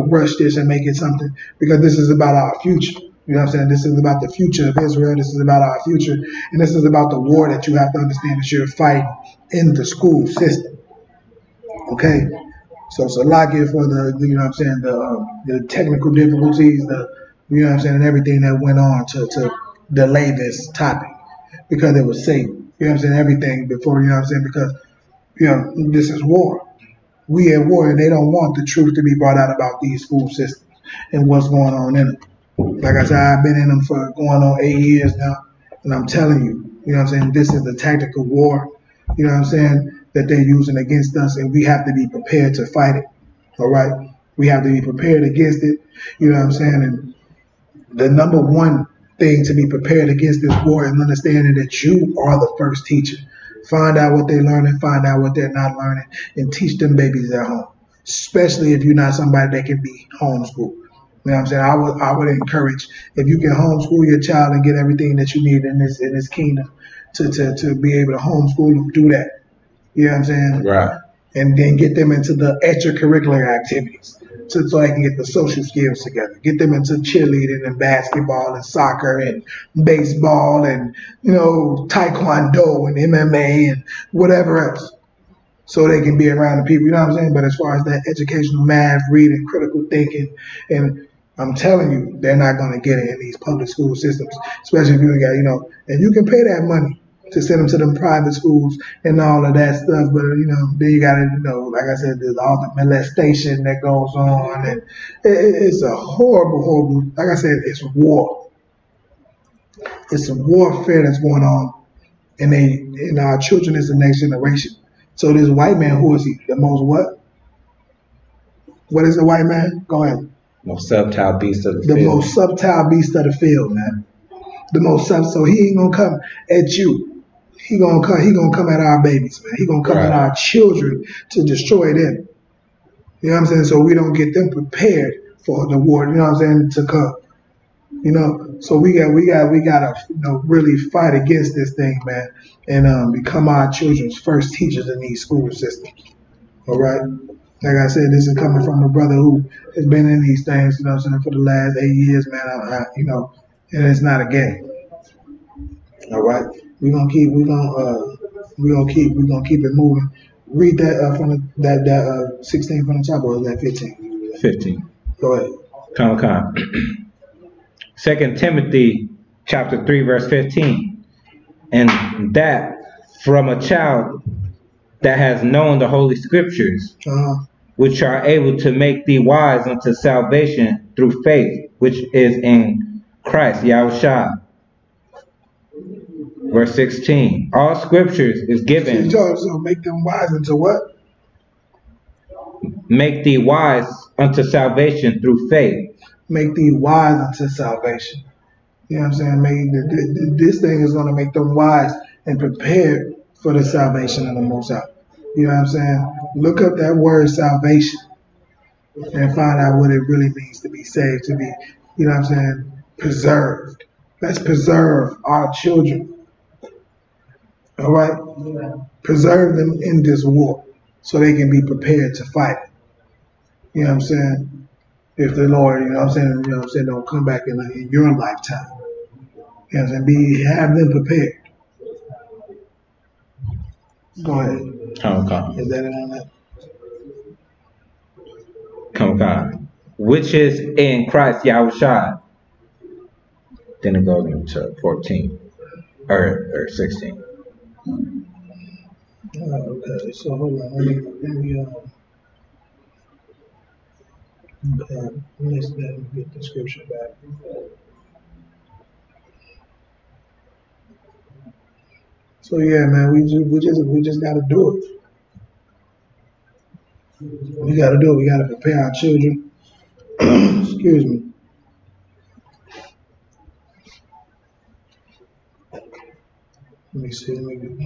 B: rush this and make it something because this is about our future. You know what I'm saying? This is about the future of Israel. This is about our future. And this is about the war that you have to understand that you're fighting in the school system. Okay? So it's a lot here for you know what I'm saying, the technical difficulties, you know what I'm saying, and everything that went on to delay this topic because it was Satan. You know what I'm saying? Everything before, you know what I'm saying, because, this is war. We at war, and they don't want the truth to be brought out about these school systems and what's going on in them. Like I said, I've been in them for going on 8 years now, and I'm telling you, you know what I'm saying, this is the tactical war, you know what I'm saying, that they're using against us, and we have to be prepared to fight it, all right? We have to be prepared against it, you know what I'm saying, and the number one thing to be prepared against this war is understanding that you are the first teacher. Find out what they're learning, find out what they're not learning, and teach them babies at home, especially if you're not somebody that can be homeschooled. You know what I'm saying? I would encourage if you can homeschool your child and get everything that you need in this kingdom to be able to homeschool them, do that. You know what I'm saying?
C: Right.
B: And then get them into the extracurricular activities so they can get the social skills together. Get them into cheerleading and basketball and soccer and baseball and, taekwondo and MMA and whatever else so they can be around the people, you know what I'm saying? But as far as that educational math, reading, critical thinking, and I'm telling you, they're not going to get it in these public school systems, especially if you got, and you can pay that money to send them to them private schools and all of that stuff. But, then you got to, like I said, there's all the molestation that goes on. And it's a horrible, horrible, like I said, it's war. It's a warfare that's going on. And our children is the next generation. So this white man, who is he? The most what? What is the white man? Go ahead.
C: Most subtle beast of the
B: field.
C: The
B: most subtle beast of the field, man. The most subtle. So he ain't gonna come at you. He gonna come at our babies, man. He gonna come at our children to destroy them. You know what I'm saying? So we don't get them prepared for the war. You know what I'm saying? To come. So we gotta really fight against this thing, man, and become our children's first teachers in these school systems. All right. Like I said, this is coming from a brother who has been in these things, you know what I'm saying, for the last 8 years, man. And it's not a game. All right. We're gonna keep it moving. Read that from that 16 from the top, or is that 15?
C: 15.
B: Go ahead.
C: Come. 2 Timothy chapter 3, verse 15. And that from a child that has known the holy scriptures, which are able to make thee wise unto salvation through faith, which is in Christ Yahushua. Verse 16. All scriptures is given.
B: So make them wise unto what?
C: Make thee wise unto salvation through faith.
B: Make thee wise unto salvation. You know what I'm saying? This thing is going to make them wise and prepared for the salvation of the Most High. You know what I'm saying? Look up that word salvation and find out what it really means to be saved, to be, you know what I'm saying, preserved. Let's preserve our children. All right? Preserve them in this war so they can be prepared to fight. You know what I'm saying? If the Lord, don't come back in your lifetime. You know what I'm saying? Have them prepared. Go ahead.
C: Okay.
B: Is that it on that?
C: Come. Which is in Christ Yahushua. Then it goes into 14 or 16.
B: Okay, so hold on. Let me let's get the scripture back. So yeah, man, we just gotta do it. We gotta do it. We gotta prepare our children. Excuse me. Let me see. Let me get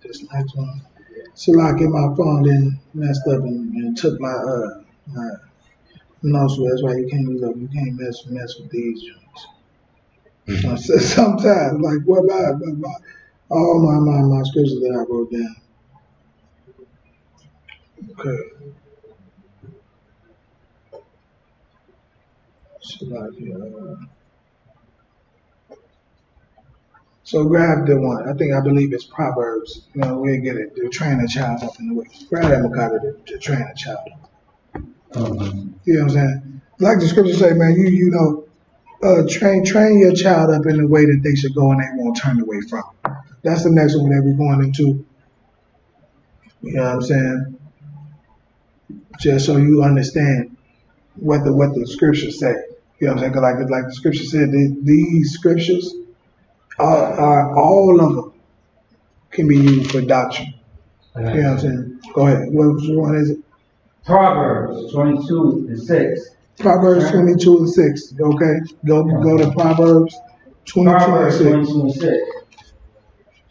B: this next one. So like in my phone then messed up and took my notes. That's why you can't mess with these joints. So sometimes like what about all my scriptures that I wrote down. Okay. So grab the one. I believe it's Proverbs. We'll get it. To train a child up in the way. Grab that Macabre to train a child up. You know what I'm saying? Like the scripture say, man, train your child up in the way that they should go and they won't turn away from. That's the next one that we're going into. You know what I'm saying? Just so you understand what the scriptures say. You know what I'm saying? Because like the scripture said, these scriptures are all of them can be used for doctrine. You know what I'm saying? Go ahead. Which one is it?
A: Proverbs 22:6.
B: Proverbs 22:6. Okay. Go to Proverbs
A: 22:6.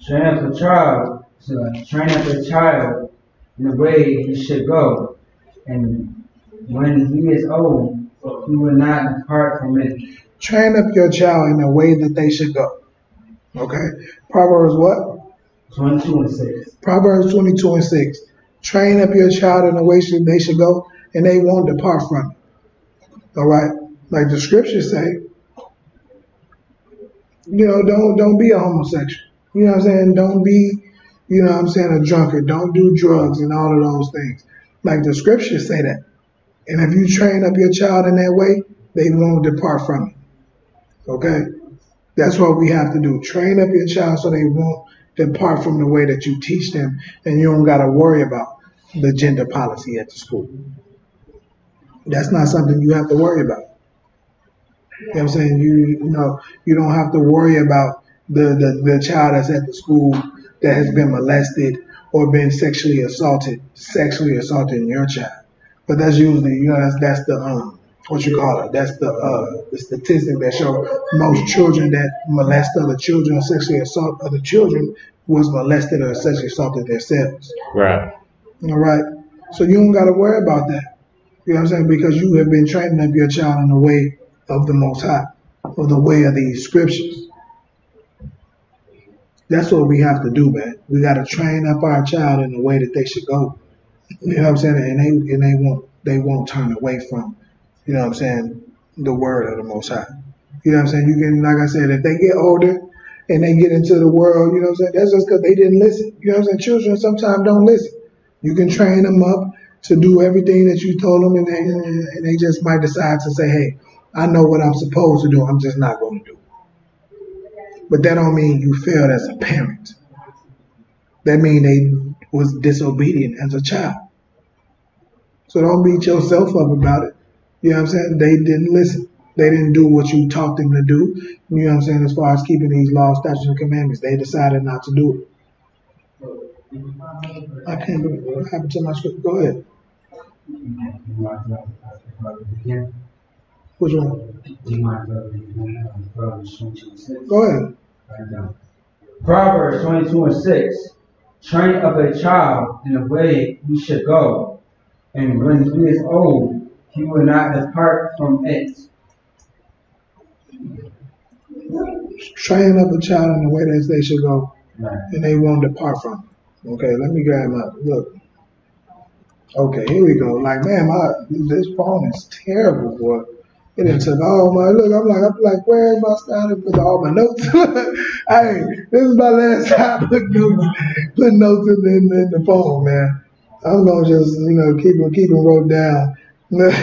A: Train up a child in the way he should go, and when he is old, he will not depart from it.
B: Train up your child in the way that they should go. Okay. Proverbs what?
A: 22:6.
B: Proverbs 22:6. Train up your child in the way they should go, and they won't depart from it. All right. Like the scriptures say, don't be a homosexual. You know what I'm saying? Don't be, a drunkard. Don't do drugs and all of those things. Like the scriptures say that. And if you train up your child in that way, they won't depart from it. Okay? That's what we have to do. Train up your child so they won't depart from the way that you teach them, and you don't got to worry about the gender policy at the school. That's not something you have to worry about. You know what I'm saying? You don't have to worry about the child that's at the school that has been molested or been sexually assaulted in your child. But that's usually, that's the what you call it. That's the statistic that show most children that molest other children or sexually assault other children was molested or sexually assaulted themselves.
C: Right.
B: All right. So you don't got to worry about that. You know what I'm saying? Because you have been training up your child in the way of the Most High, or the way of these scriptures. That's what we have to do, man. We got to train up our child in the way that they should go. You know what I'm saying? And they won't turn away from, the word of the Most High. You know what I'm saying? You can, like I said, if they get older and they get into the world, you know what I'm saying? That's just because they didn't listen. You know what I'm saying? Children sometimes don't listen. You can train them up to do everything that you told them, and they just might decide to say, hey, I know what I'm supposed to do. I'm just not going to do it. But that don't mean you failed as a parent. That mean they was disobedient as a child. So don't beat yourself up about it. You know what I'm saying? They didn't listen. They didn't do what you taught them to do. You know what I'm saying? As far as keeping these laws, statutes, and commandments, they decided not to do it. I can't believe what happened to my script. Go ahead. Which one? Go ahead.
A: Proverbs 22:6. Train up a child in the way he should go, and when he is old, he will not depart from it.
B: Train up a child in the way that they should go,
A: Right.
B: and they won't depart from it. Okay, let me grab my look. Okay, here we go. Like, man, this phone is terrible, boy. It done took all my look. I'm like, where is my style to put all my notes? Hey, this is my last time putting notes in the phone, man. I'm gonna just, keep them wrote down.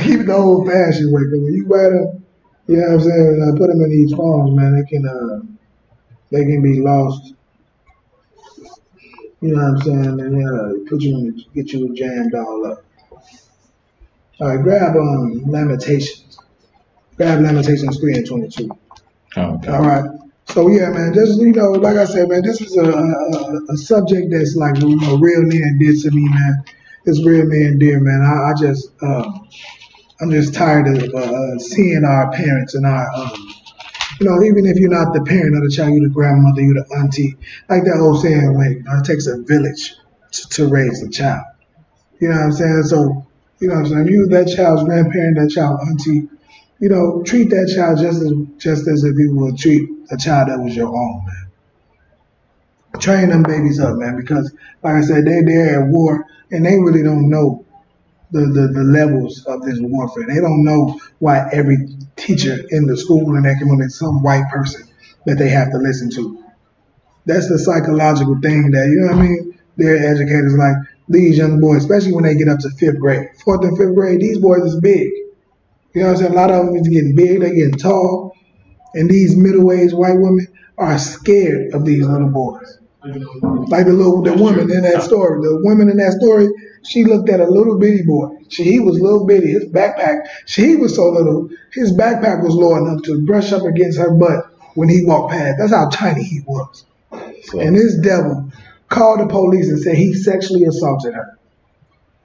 B: Keep it the old fashioned way. Cause when you write them, you know what I'm saying, put them in these phones, man. They can be lost. You know what I'm saying? And get you jammed all up. All right, grab Lamentations. Grab Lamentations 3:22.
C: Okay.
B: All right. So yeah, man, just like I said, man, this is a subject that's like real near and dear to me, man. It's real near and dear, man. I'm just tired of seeing our parents and our even if you're not the parent of the child, you're the grandmother, you're the auntie, like that old saying, it takes a village to raise a child. You know what I'm saying? So, you know what I'm saying? You that child's grandparent, that child's auntie, treat that child just as if you would treat a child that was your own, man. Train them babies up, man, because like I said, they're at war and they really don't know the levels of this warfare. They don't know why every teacher in the school and community is some white person that they have to listen to. That's the psychological thing that, you know what I mean? Their educators like these young boys, especially when they get up to 5th grade. 4th and 5th grade, these boys is big. You know what I'm saying? A lot of them is getting big, they're getting tall. And these middle-aged white women are scared of these little boys. Like the woman in that story. The woman in that story, she looked at a little bitty boy. He was little bitty. His backpack, he was so little, his backpack was low enough to brush up against her butt when he walked past. That's how tiny he was. And this devil called the police and said he sexually assaulted her.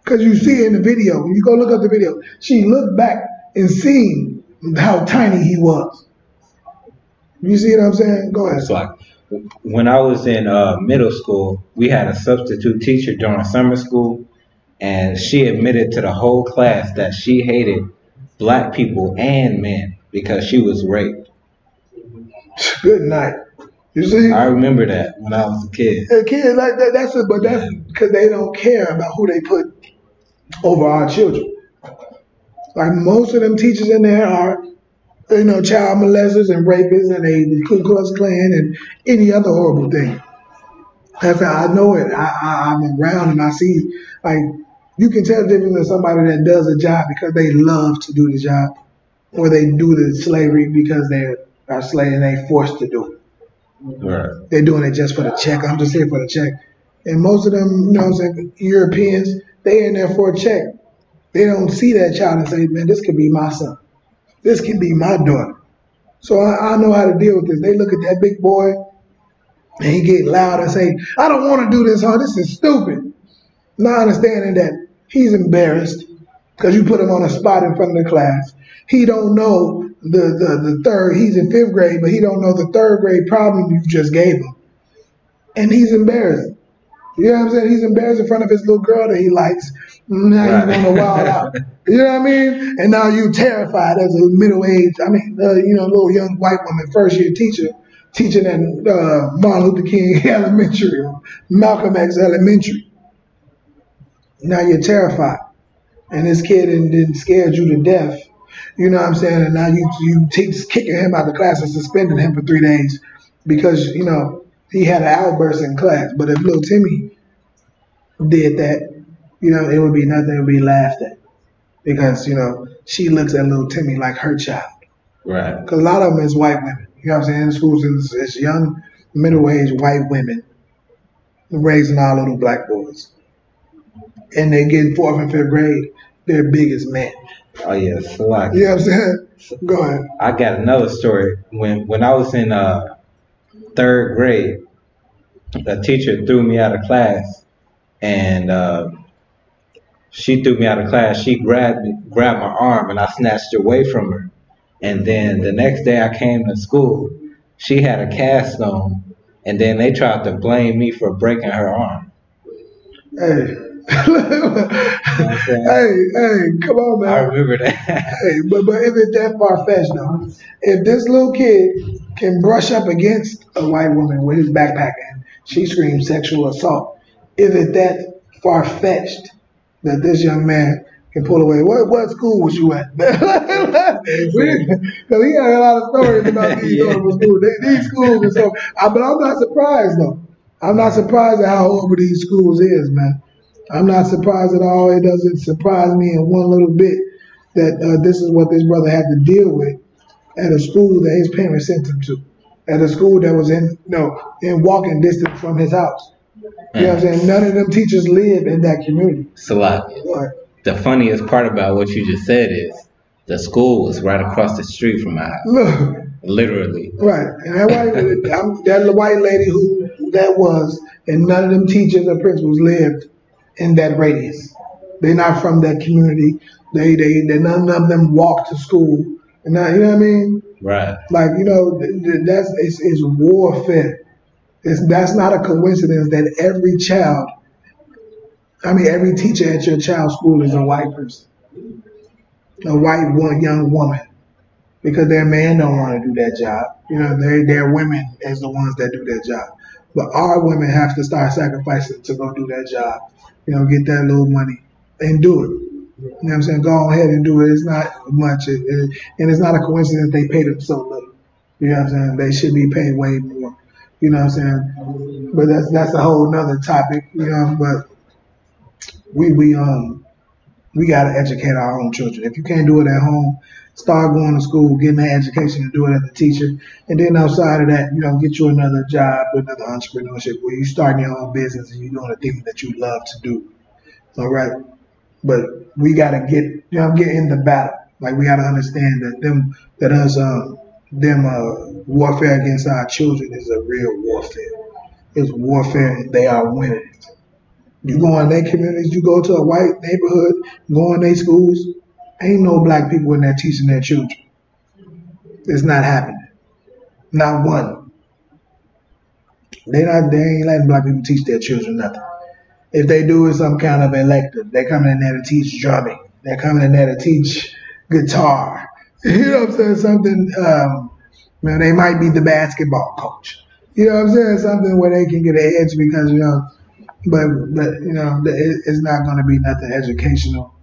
B: Because you see in the video, when you go look up the video, she looked back and seen how tiny he was. You see what I'm saying? Go ahead.
C: It's like when I was in middle school, we had a substitute teacher during summer school, and she admitted to the whole class that she hated black people and men because she was raped.
B: Good night. You see?
C: I remember that when I was a kid.
B: A kid like that, that's because they don't care about who they put over our children. Like most of them teachers in there are, child molesters and rapists and the Ku Klux Klan and any other horrible thing. That's how I know it. I'm around and I see, like, you can tell the difference in somebody that does a job because they love to do the job, or they do the slavery because they are slaves and they forced to do it.
C: Right.
B: They're doing it just for the check. I'm just here for the check. And most of them, Europeans, they in there for a check. They don't see that child and say, man, this could be my son. This could be my daughter. So I know how to deal with this. They look at that big boy and he get loud and say, I don't want to do this, this is stupid. Not understanding that he's embarrassed because you put him on a spot in front of the class. He don't know the third, he's in 5th grade, but he don't know the 3rd grade problem you just gave him. And he's embarrassed. You know what I'm saying? He's embarrassed in front of his little girl that he likes. Now he's going to wild out. You know what I mean? And now you terrified as a middle-aged, little young white woman, first-year teacher, teaching at Martin Luther King Elementary or Malcolm X Elementary. Now you're terrified. And this kid didn't scared you to death You know what I'm saying? And now you teach kicking him out of the class and suspending him for 3 days because he had an outburst in class. But if little Timmy did that, it would be nothing. It would be laughed at because she looks at little Timmy like her child.
C: Right.
B: Because a lot of them is white women. You know what I'm saying? In schools, it's young, middle-aged white women raising our little black boys. And they get in 4th and 5th grade, they're big as men.
C: Oh yeah, Slack.
B: You know what I'm saying? Go ahead.
C: I got another story. When I was in 3rd grade, a teacher threw me out of class, and she threw me out of class. She grabbed my arm, and I snatched away from her. And then the next day I came to school, she had a cast on, and then they tried to blame me for breaking her arm.
B: Hey. Hey, come on, man.
C: I remember that.
B: Hey, but if it's that far-fetched, though, if this little kid can brush up against a white woman with his backpack and she screams sexual assault, if it's that far-fetched that this young man can pull away, what school was you at? Because he had a lot of stories about these schools. These schools and so, but I'm not surprised, though. I'm not surprised at how horrible these schools is, man. I'm not surprised at all. It doesn't surprise me in one little bit that this is what this brother had to deal with at a school that his parents sent him to, at a school that was in walking distance from his house. You know what I'm saying? None of them teachers live in that community.
C: Salak, the funniest part about what you just said is the school was right across the street from my house.
B: Look.
C: Literally.
B: Right. And that white lady who that was, and none of them teachers or principals lived in that radius. They're not from that community. They none of them walk to school. And now, you know what I mean?
C: Right.
B: Like, it's warfare. That's not a coincidence that every teacher at your child's school is a white person. A white young woman. Because their man don't want to do that job. Their women is the ones that do that job. But our women have to start sacrificing to go do that job. Get that little money and do it. You know what I'm saying? Go ahead and do it. It's not much. And it's not a coincidence they pay them so little. You know what I'm saying? They should be paid way more. You know what I'm saying? But that's a whole nother topic. But we gotta educate our own children. If you can't do it at home, start going to school, getting an education and do it as a teacher. And then outside of that, get you another job, another entrepreneurship where you starting your own business and you're doing the things that you love to do. All right. But we gotta get in the battle. Like we gotta understand that warfare against our children is a real warfare. It's warfare and they are winning it. You go in their communities, you go to a white neighborhood, go in their schools, ain't no black people in there teaching their children. It's not happening. Not one. They ain't letting black people teach their children nothing. If they do, it's some kind of elective. They're coming in there to teach drumming. They're coming in there to teach guitar. You know what I'm saying? Something, they might be the basketball coach. You know what I'm saying? Something where they can get an edge because, but it's not going to be nothing educational.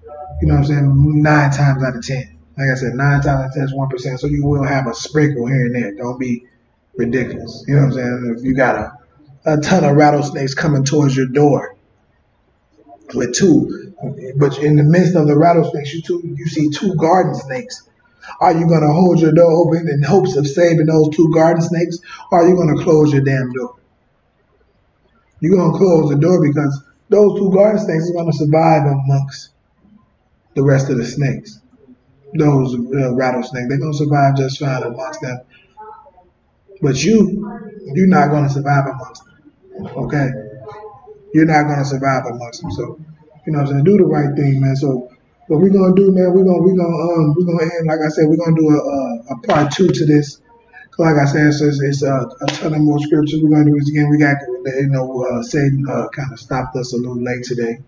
B: You know what I'm saying? 9 times out of 10. Like I said, 9 times out of 10 is 1%. So you will have a sprinkle here and there. Don't be ridiculous. You know what I'm saying? If you got a ton of rattlesnakes coming towards your door with 2, but in the midst of the rattlesnakes, you see 2 garden snakes. Are you going to hold your door open in hopes of saving those 2 garden snakes, or are you going to close your damn door? You're going to close the door because those 2 garden snakes are going to survive amongst the rest of the snakes. Those rattlesnakes, they're going to survive just fine amongst them. But you're not going to survive amongst them. Okay? You're not going to survive amongst them. So, you know what I'm saying? Do the right thing, man. So, what we're going to do, man, we're going to end, like I said, we're going to do a part 2 to this. Like I said, it's a ton of more scriptures. We're going to do this again. We got, Satan kind of stopped us a little late today.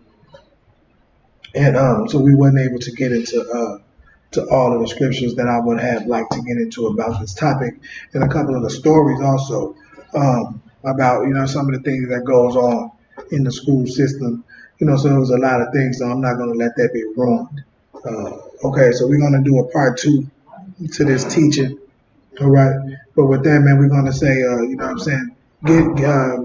B: And so we weren't able to get into to all of the scriptures that I would have liked to get into about this topic, and a couple of the stories also about some of the things that goes on in the school system. So there was a lot of things. So I'm not going to let that be ruined. Okay, so we're gonna do a part two to this teaching. All right, but with that, man, we're gonna say, you know what I'm saying,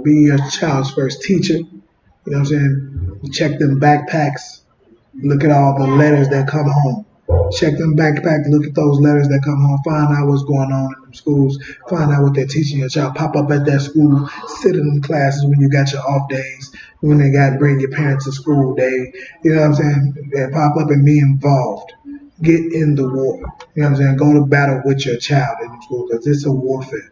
B: be your child's first teacher. You know what I'm saying? Check them backpacks. Look at all the letters that come home. Check them backpacks. Look at those letters that come home. Find out what's going on in them schools. Find out what they're teaching your child. Pop up at that school. Sit in them classes when you got your off days. When they got to bring your parents to school day. You know what I'm saying? And pop up and be involved. Get in the war. You know what I'm saying? Go to battle with your child in the school because it's a warfare.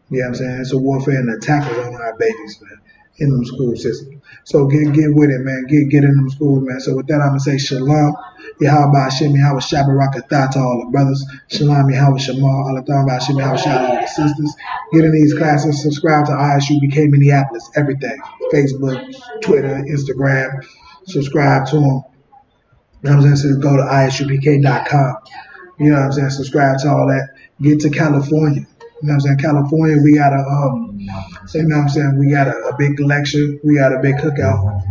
B: You know what I'm saying? It's a warfare and attackers on our babies, man, in them school systems. So get with it, man. Get in them schools, man. So with that, I'm gonna say shalom. Yahweh Hashem, Yahweh Shabbarakatah to all the brothers. Shalom, Yahweh Shamal, Alatham Hashem, Yahweh Shalom, all the sisters. Get in these classes. Subscribe to ISUBK Minneapolis. Everything. Facebook, Twitter, Instagram. Subscribe to them. You know what I'm saying? So go to isubk.com. You know what I'm saying? Subscribe to all that. Get to California. You know what I'm saying? California, we got you know what I'm saying? We got a big lecture. We got a big cookout.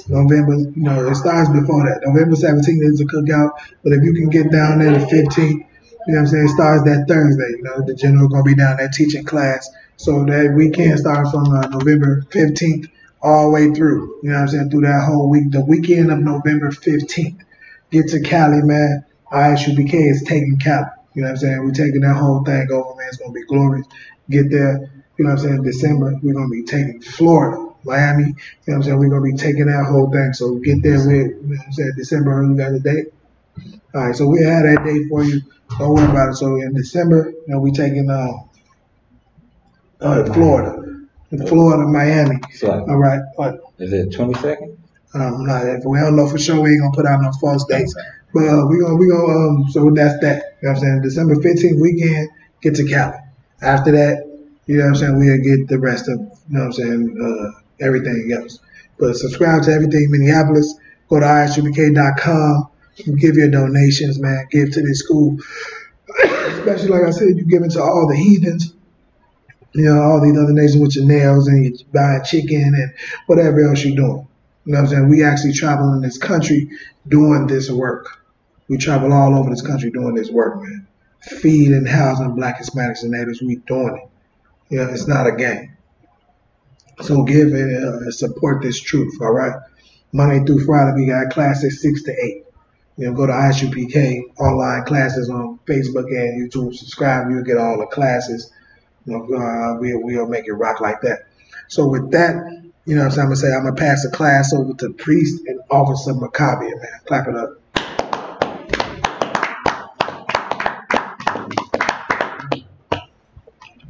B: November, you know, it starts before that. November 17th is a cookout. But if you can get down there the 15th, you know what I'm saying? It starts that Thursday. You know, the general going to be down there teaching class. So that weekend starts from November 15th all the way through. You know what I'm saying? Through that whole week. The weekend of November 15th. Get to Cali, man. ISUBK is taking Cali. You know what I'm saying? We're taking that whole thing over, man. It's going to be glorious. Get there. You know what I'm saying? December, we're going to be taking Florida, Miami. You know what I'm saying? We're going to be taking that whole thing. So get there with, you know what I'm saying, December, you got a date? All right, so we had that date for you. Don't worry about it. So in December, you know, we taking Florida. In Florida, Miami.
C: So,
B: all right. What?
C: Is it 22nd?
B: Not if we don't know for sure, we ain't gonna put out no false dates. But we gonna so that's that. You know what I'm saying? December 15th weekend, get to Cali. After that, you know what I'm saying, we'll get the rest of, you know what I'm saying, everything else. But subscribe to everything Minneapolis. Go to isubk.com. Give your donations, man. Give to this school. Especially like I said, you give it to all the heathens. You know, all these other nations with your nails and you buying chicken and whatever else you're doing. You know what I'm saying? We actually travel in this country doing this work. We travel all over this country doing this work, man. Feeding, housing Black, Hispanics, and natives. We doing it. You know, it's not a game. So give and support this truth, all right? Monday through Friday, we got classes 6 to 8. You know, go to ISUPK online classes on Facebook and YouTube. Subscribe, you'll get all the classes. You know, we'll make it rock like that. So with that, you know what I'm saying? I'm going to say I'm going to pass the class over to Priest and Officer Maccabi, man. Clap it up.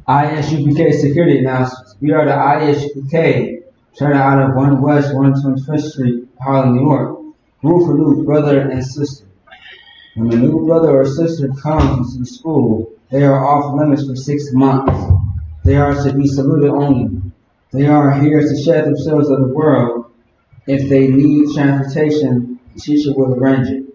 A: ISUPK security announcements. We are the ISUPK, started out of 1 West 125th Street, Harlem, New York. Rule for new brother and sister. When a new brother or sister comes to the school, they are off limits for 6 months. They are to be saluted only. They are here to shed themselves of the world. If they need transportation, the teacher will arrange it.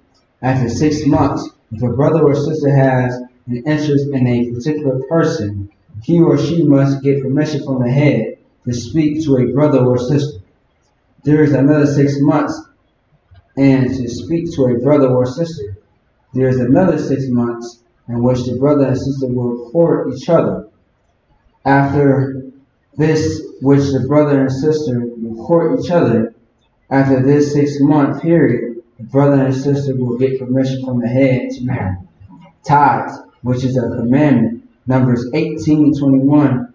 A: After 6 months, if a brother or sister has an interest in a particular person, he or she must get permission from the head to speak to a brother or sister. There is another 6 months, and to speak to a brother or sister. There is another 6 months in which the brother and sister will court each other. After this, which the brother and sister will court each other, after this 6 month period, the brother and sister will get permission from the head to marry. Tithes, which is a commandment, Numbers 18:21,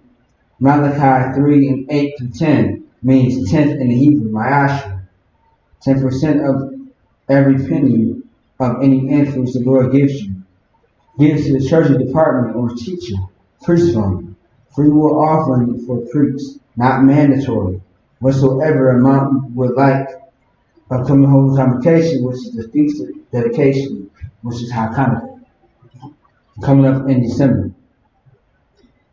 A: Malachi 3 and 8 through 10, means tenth in the Hebrew, Ma'asher. 10% of every penny of any influence the Lord gives you. Gives to the treasury department or teacher, priest fund. Free will offering for priests, not mandatory. Whatsoever amount you would like, upcoming holy convocation, which is the feast of dedication, which is Hanukkah, coming up in December.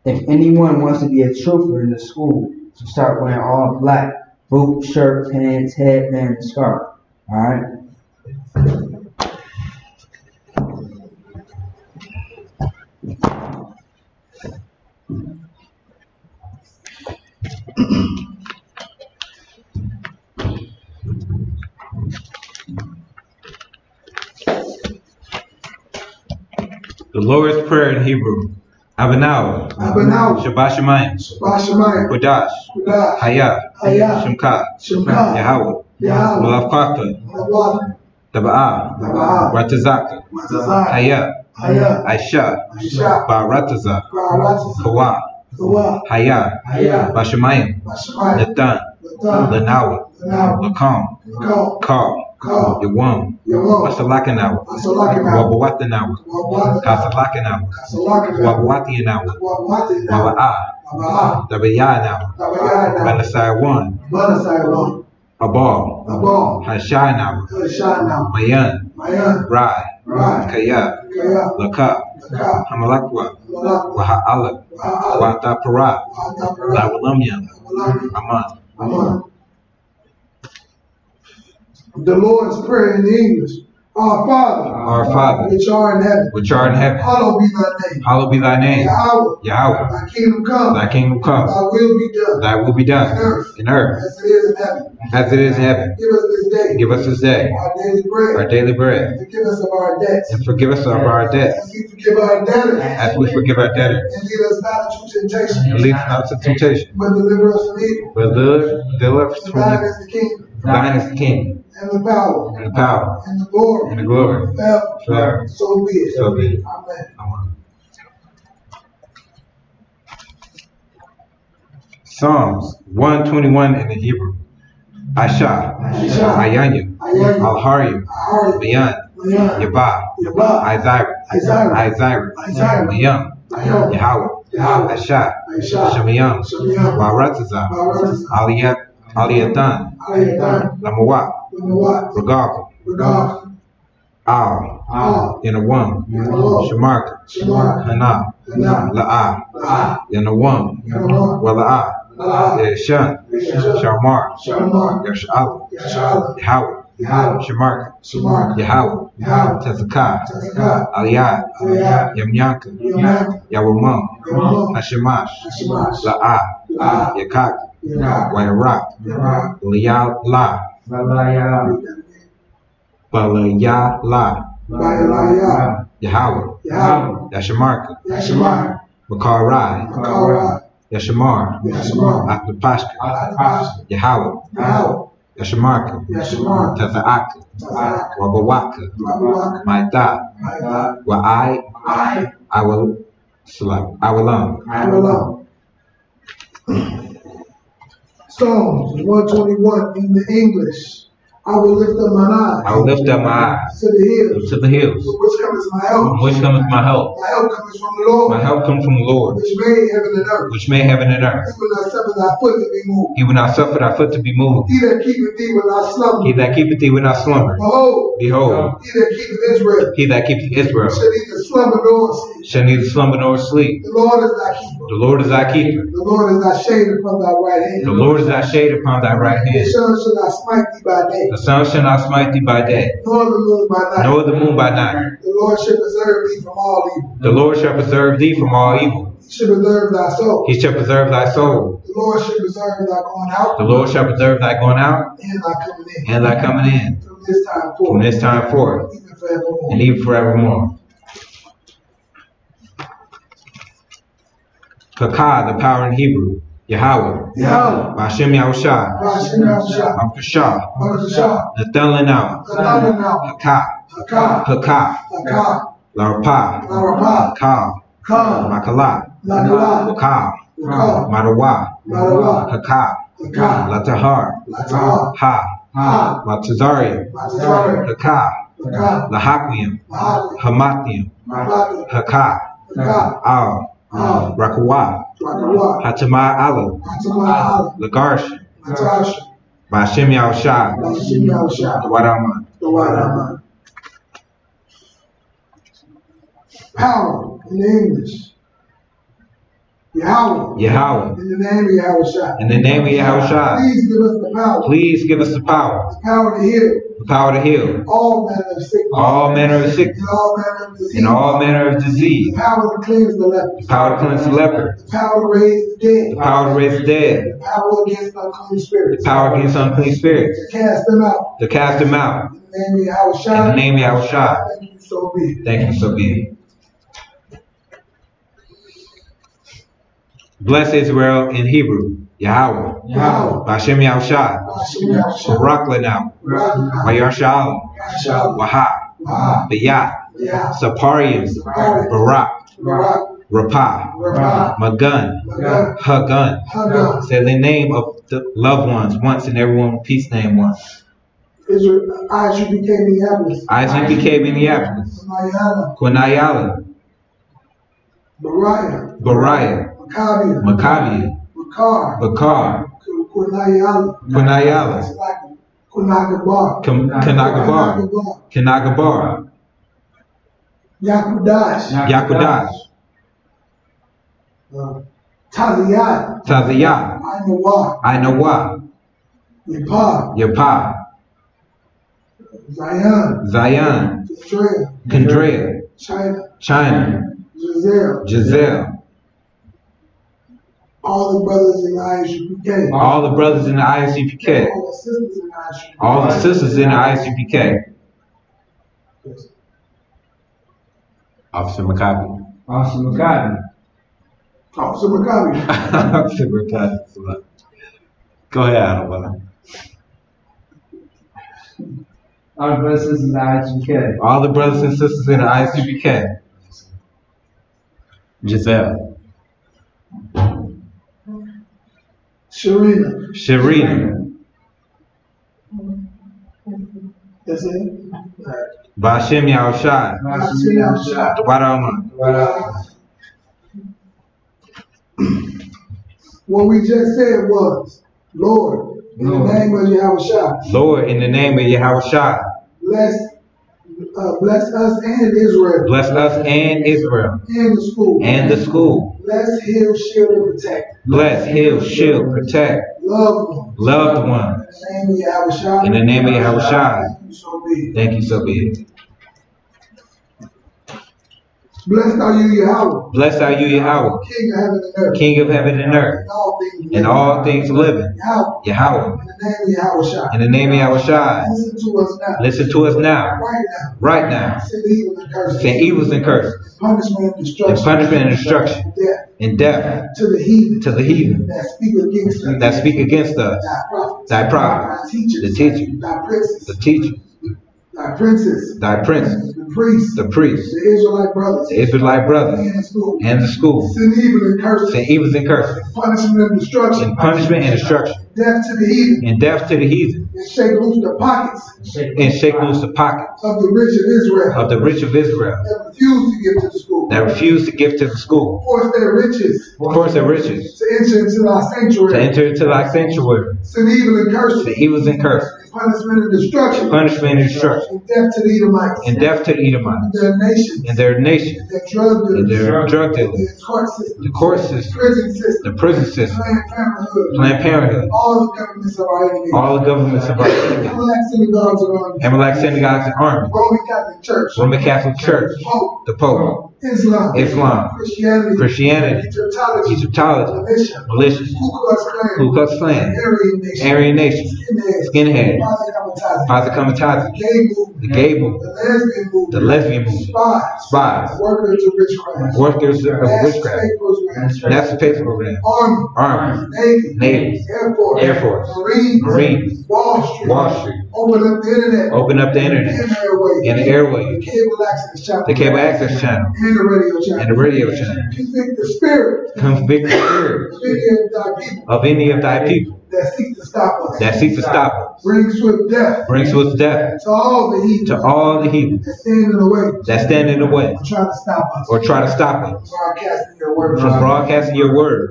A: If anyone wants to be a trooper in the school, to start wearing all black, boot, shirt, pants, headband, and scarf. All right.
C: The Lord's Prayer in Hebrew. Abanaw. Shabbat Shemayim. Kodash. Haya. Shemka. Yahweh. Lavkaka. Taba'ah. Ratazaka. Haya. Aisha. Barataza. Kawa. Haya. Bashemayim. Nathan. Lanawa. Lakam. Kal. Yawam. Masalakanawa. Wabawatanawa. Kasalakanawa. Wabawatianawa. Waba'ah. Tabayanawa. Banasai 1. Abal. Hashanawa. Mayan. Rai. Kaya. Laka. Hamalakwa. Waha'ala. Watapara. Lawalamyan. Aman.
B: The Lord's Prayer in English. Our Father, which art in heaven, hallowed be thy name. Yahweh, thy kingdom come. Thy will be done in earth as it is in heaven. Give us this day our daily bread. And forgive us of our debts as we forgive our debtors. And lead us not into temptation, but deliver us from evil. Thine is the kingdom. And the power. And the glory. Forever. So be it. Amen.
C: Psalms 121 in the Hebrew. Aisha. Ayanya. Alharim. Mayan. Yabah. Izira. Mayam. Yahweh. Aisha. Shemayam. Barataza. Aliyatan. Lamawat. Regal. Al. Yanawam. Shamarka. Hana. La'ah. Yanawam. Wala'ah. Yashan. Shamar. Yash'ala. Yahweh. Shamarka. Yahweh. Tezakah. Aliyah. Yamyanka. Yawamam. Hashemash. La'ah. Yakak. Wairak. Liyah. Balayala. Yahweh. Yashamarka. Makarai. Yashamar. Atapashka. Yahweh. Yashamarka. Taza'aka. Wabawaka. Maida. I will
B: Psalms 121 in the English. I will lift up my eyes to
C: the hills.
B: From which cometh my help?
C: My help
B: comes from the Lord.
C: My help comes from the Lord.
B: Which made heaven and earth.
C: He will not suffer thy foot to be moved.
B: He that keepeth thee will not slumber.
C: Behold. He that keepeth Israel. Shall neither slumber nor sleep.
B: The Lord is thy keeper.
C: The Lord is thy shade upon thy right hand.
B: The sun shall not smite thee by day.
C: The sun shall not smite thee by day,
B: nor the moon by night.
C: The Lord shall preserve thee from all evil.
B: He shall preserve
C: thy soul.
B: The Lord shall preserve thy going out.
C: The Lord shall preserve thy going out
B: and thy coming in.
C: From this time forth. And even forevermore. Kakah, the power in Hebrew. Yahweh. Ba'ashem Yahushua. Ba'Kashah. Nathan Lanawa. Hakah. Larapah. Kal. Makalah. Wakal. Madawa. Hakah. Latahar. Ha. Matazarium. Hakah. Lahakmium. Hamathium. Hakah. Al. Rakawa. Hatamai Allah. Lagarsh. Ba'ashem Yahushua. The White Alman.
B: Power in the English. Yahweh. In the name of Yahushua.
C: Please give us the power.
B: The power to heal. All manner of sickness.
C: And all manner of disease.
B: The power to cleanse the leper. The power to raise the dead. The power against unclean spirits. To cast them out. In the name of Yahushua.
C: Thank you, so be it. Bless Israel in Hebrew. Yahweh. Bashem Yahushai. Barak Lanau. Wayar Shalom. Waha. Bayat. Saparium. Barak. Rapah. Magun. Hagun. Say the name of the loved ones once and everyone peace name once.
B: ISUPK Minneapolis.
C: ISUPK Minneapolis. Kunayala. Bariah. Maccabia. Bakar. Kunayala. Kanagabar. Yakudash. Taziyat. Ainawa. Yapah. Zion. Kendrea. China. Giselle.
B: All the brothers in the ISUPK.
C: All the brothers in the ISUPK. All the sisters in the ISUPK. Officer Maccabi.
A: Officer Maccabi.
B: Officer Maccabi.
C: Officer Maccabi. Go ahead, Adam.
A: All the brothers and sisters in the ISUPK.
C: All the brothers and sisters in the ISUPK. Giselle. Sharina.
B: That's it?
C: Bashem Yahushai.
B: What we just said was, Lord, in the name of Yahushua.
C: Lord, in the name of Yahushua.
B: Bless us and Israel.
C: Bless us and Israel.
B: And the school.
C: And the school.
B: Bless, heal, shield, and protect.
C: Bless, heal, shield, protect. Loved one. In the name of Yahushua. Thank you, so be it.
B: Blessed are you, Yahweh.
C: Blessed are you, Yahweh.
B: King of heaven and earth.
C: King of heaven and earth. And all things living. Yahweh. In the name of Yahushua. Listen to us now. Right now. Send evils and curses.
B: Punishment
C: and destruction. And death.
B: To the
C: heathen. That speak against us. Thy prophet. The teacher. The teacher.
B: Thy princes.
C: The priests.
B: The Israelite brothers.
C: And the school.
B: Send evils and curses. Punishment and destruction. Death to the heathen.
C: And death to the heathen.
B: And shake loose the pockets. Of the rich of Israel. That refuse to give to the school. Force their riches. To enter into thy sanctuary. Send evils and curses. Punishment and destruction. And death to the Edomites. And their nation. And their drug dealers. The court system. The prison system. Planned Parenthood. All the governments of our enemies. Amalek synagogues and armies. Roman Catholic Church. The Pope. Islam. Christianity. Egyptology. Militias. Ku Klux Klan. Aryan Nation. Skinhead. Posse Comitatus. The gay movement. The lesbian movement. Spies. Workers of witchcraft. National Space Program. Army. Navy. Air Force. Marines. Wall Street. Open up the internet. And the airwaves. The cable access channel. And the radio channel. Convict the spirit of any of thy people that seek to stop us. Bring swift death to all the heathen that stand in the way or try to stop us from broadcasting your word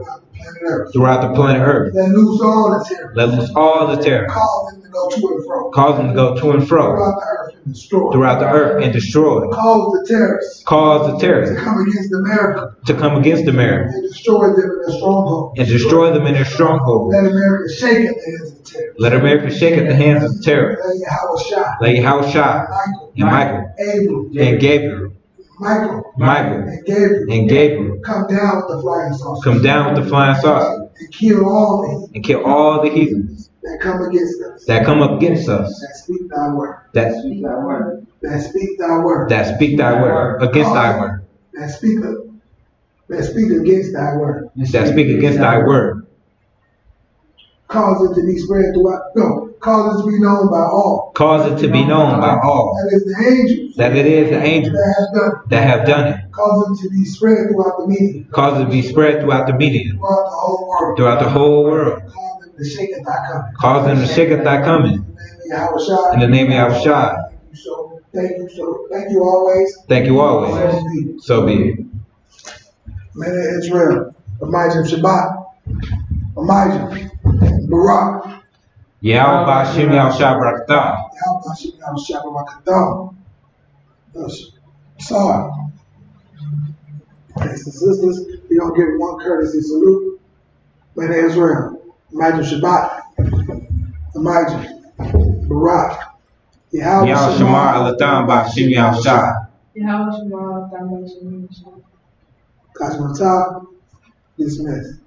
B: throughout the planet Earth. Let loose all the terror. Cause them to go to and fro throughout the earth and destroy. Cause the terrorists to come against America and destroy them in their stronghold. Let America shake at the hands of the terrorists. Let Yahushua and Michael and Gabriel. Michael and Gabriel come down with the flying saucer and kill all the heathens that come against us. That speak thy word. Against thy word. That speak that speak against thy word.
C: that speak against thy word.
B: Cause it to be spread throughout, no, cause it to be known by all.
C: Cause it to be known by all.
B: That is the angels.
C: That it is the angels that have done it.
B: Cause it to be spread throughout the media.
C: Cause it to be spread throughout the media.
B: Throughout the whole world.
C: Throughout the whole world.
B: Cause them to shake at thy coming.
C: Cause them to shake at thy coming.
B: In the name of Yahushua. Thank you always.
C: Thank you always. So be it.
B: Man of Israel. Amijah Shabbat. Amijah. Barak.
C: Yahweh Bashim Yahushua Barakatah.
B: Yahweh Bashim Yahushua Barakatah. Sorry. Brothers and sisters, we're going to give one courtesy salute. Man of Israel. Amijah Shabbat. Amijah. Barak. Yahweh
C: Shamar Alatham Bashim Yahushua.
D: Yahweh Shamar Alatham Bashim Yahushua.
B: Kashmatah. Dismissed.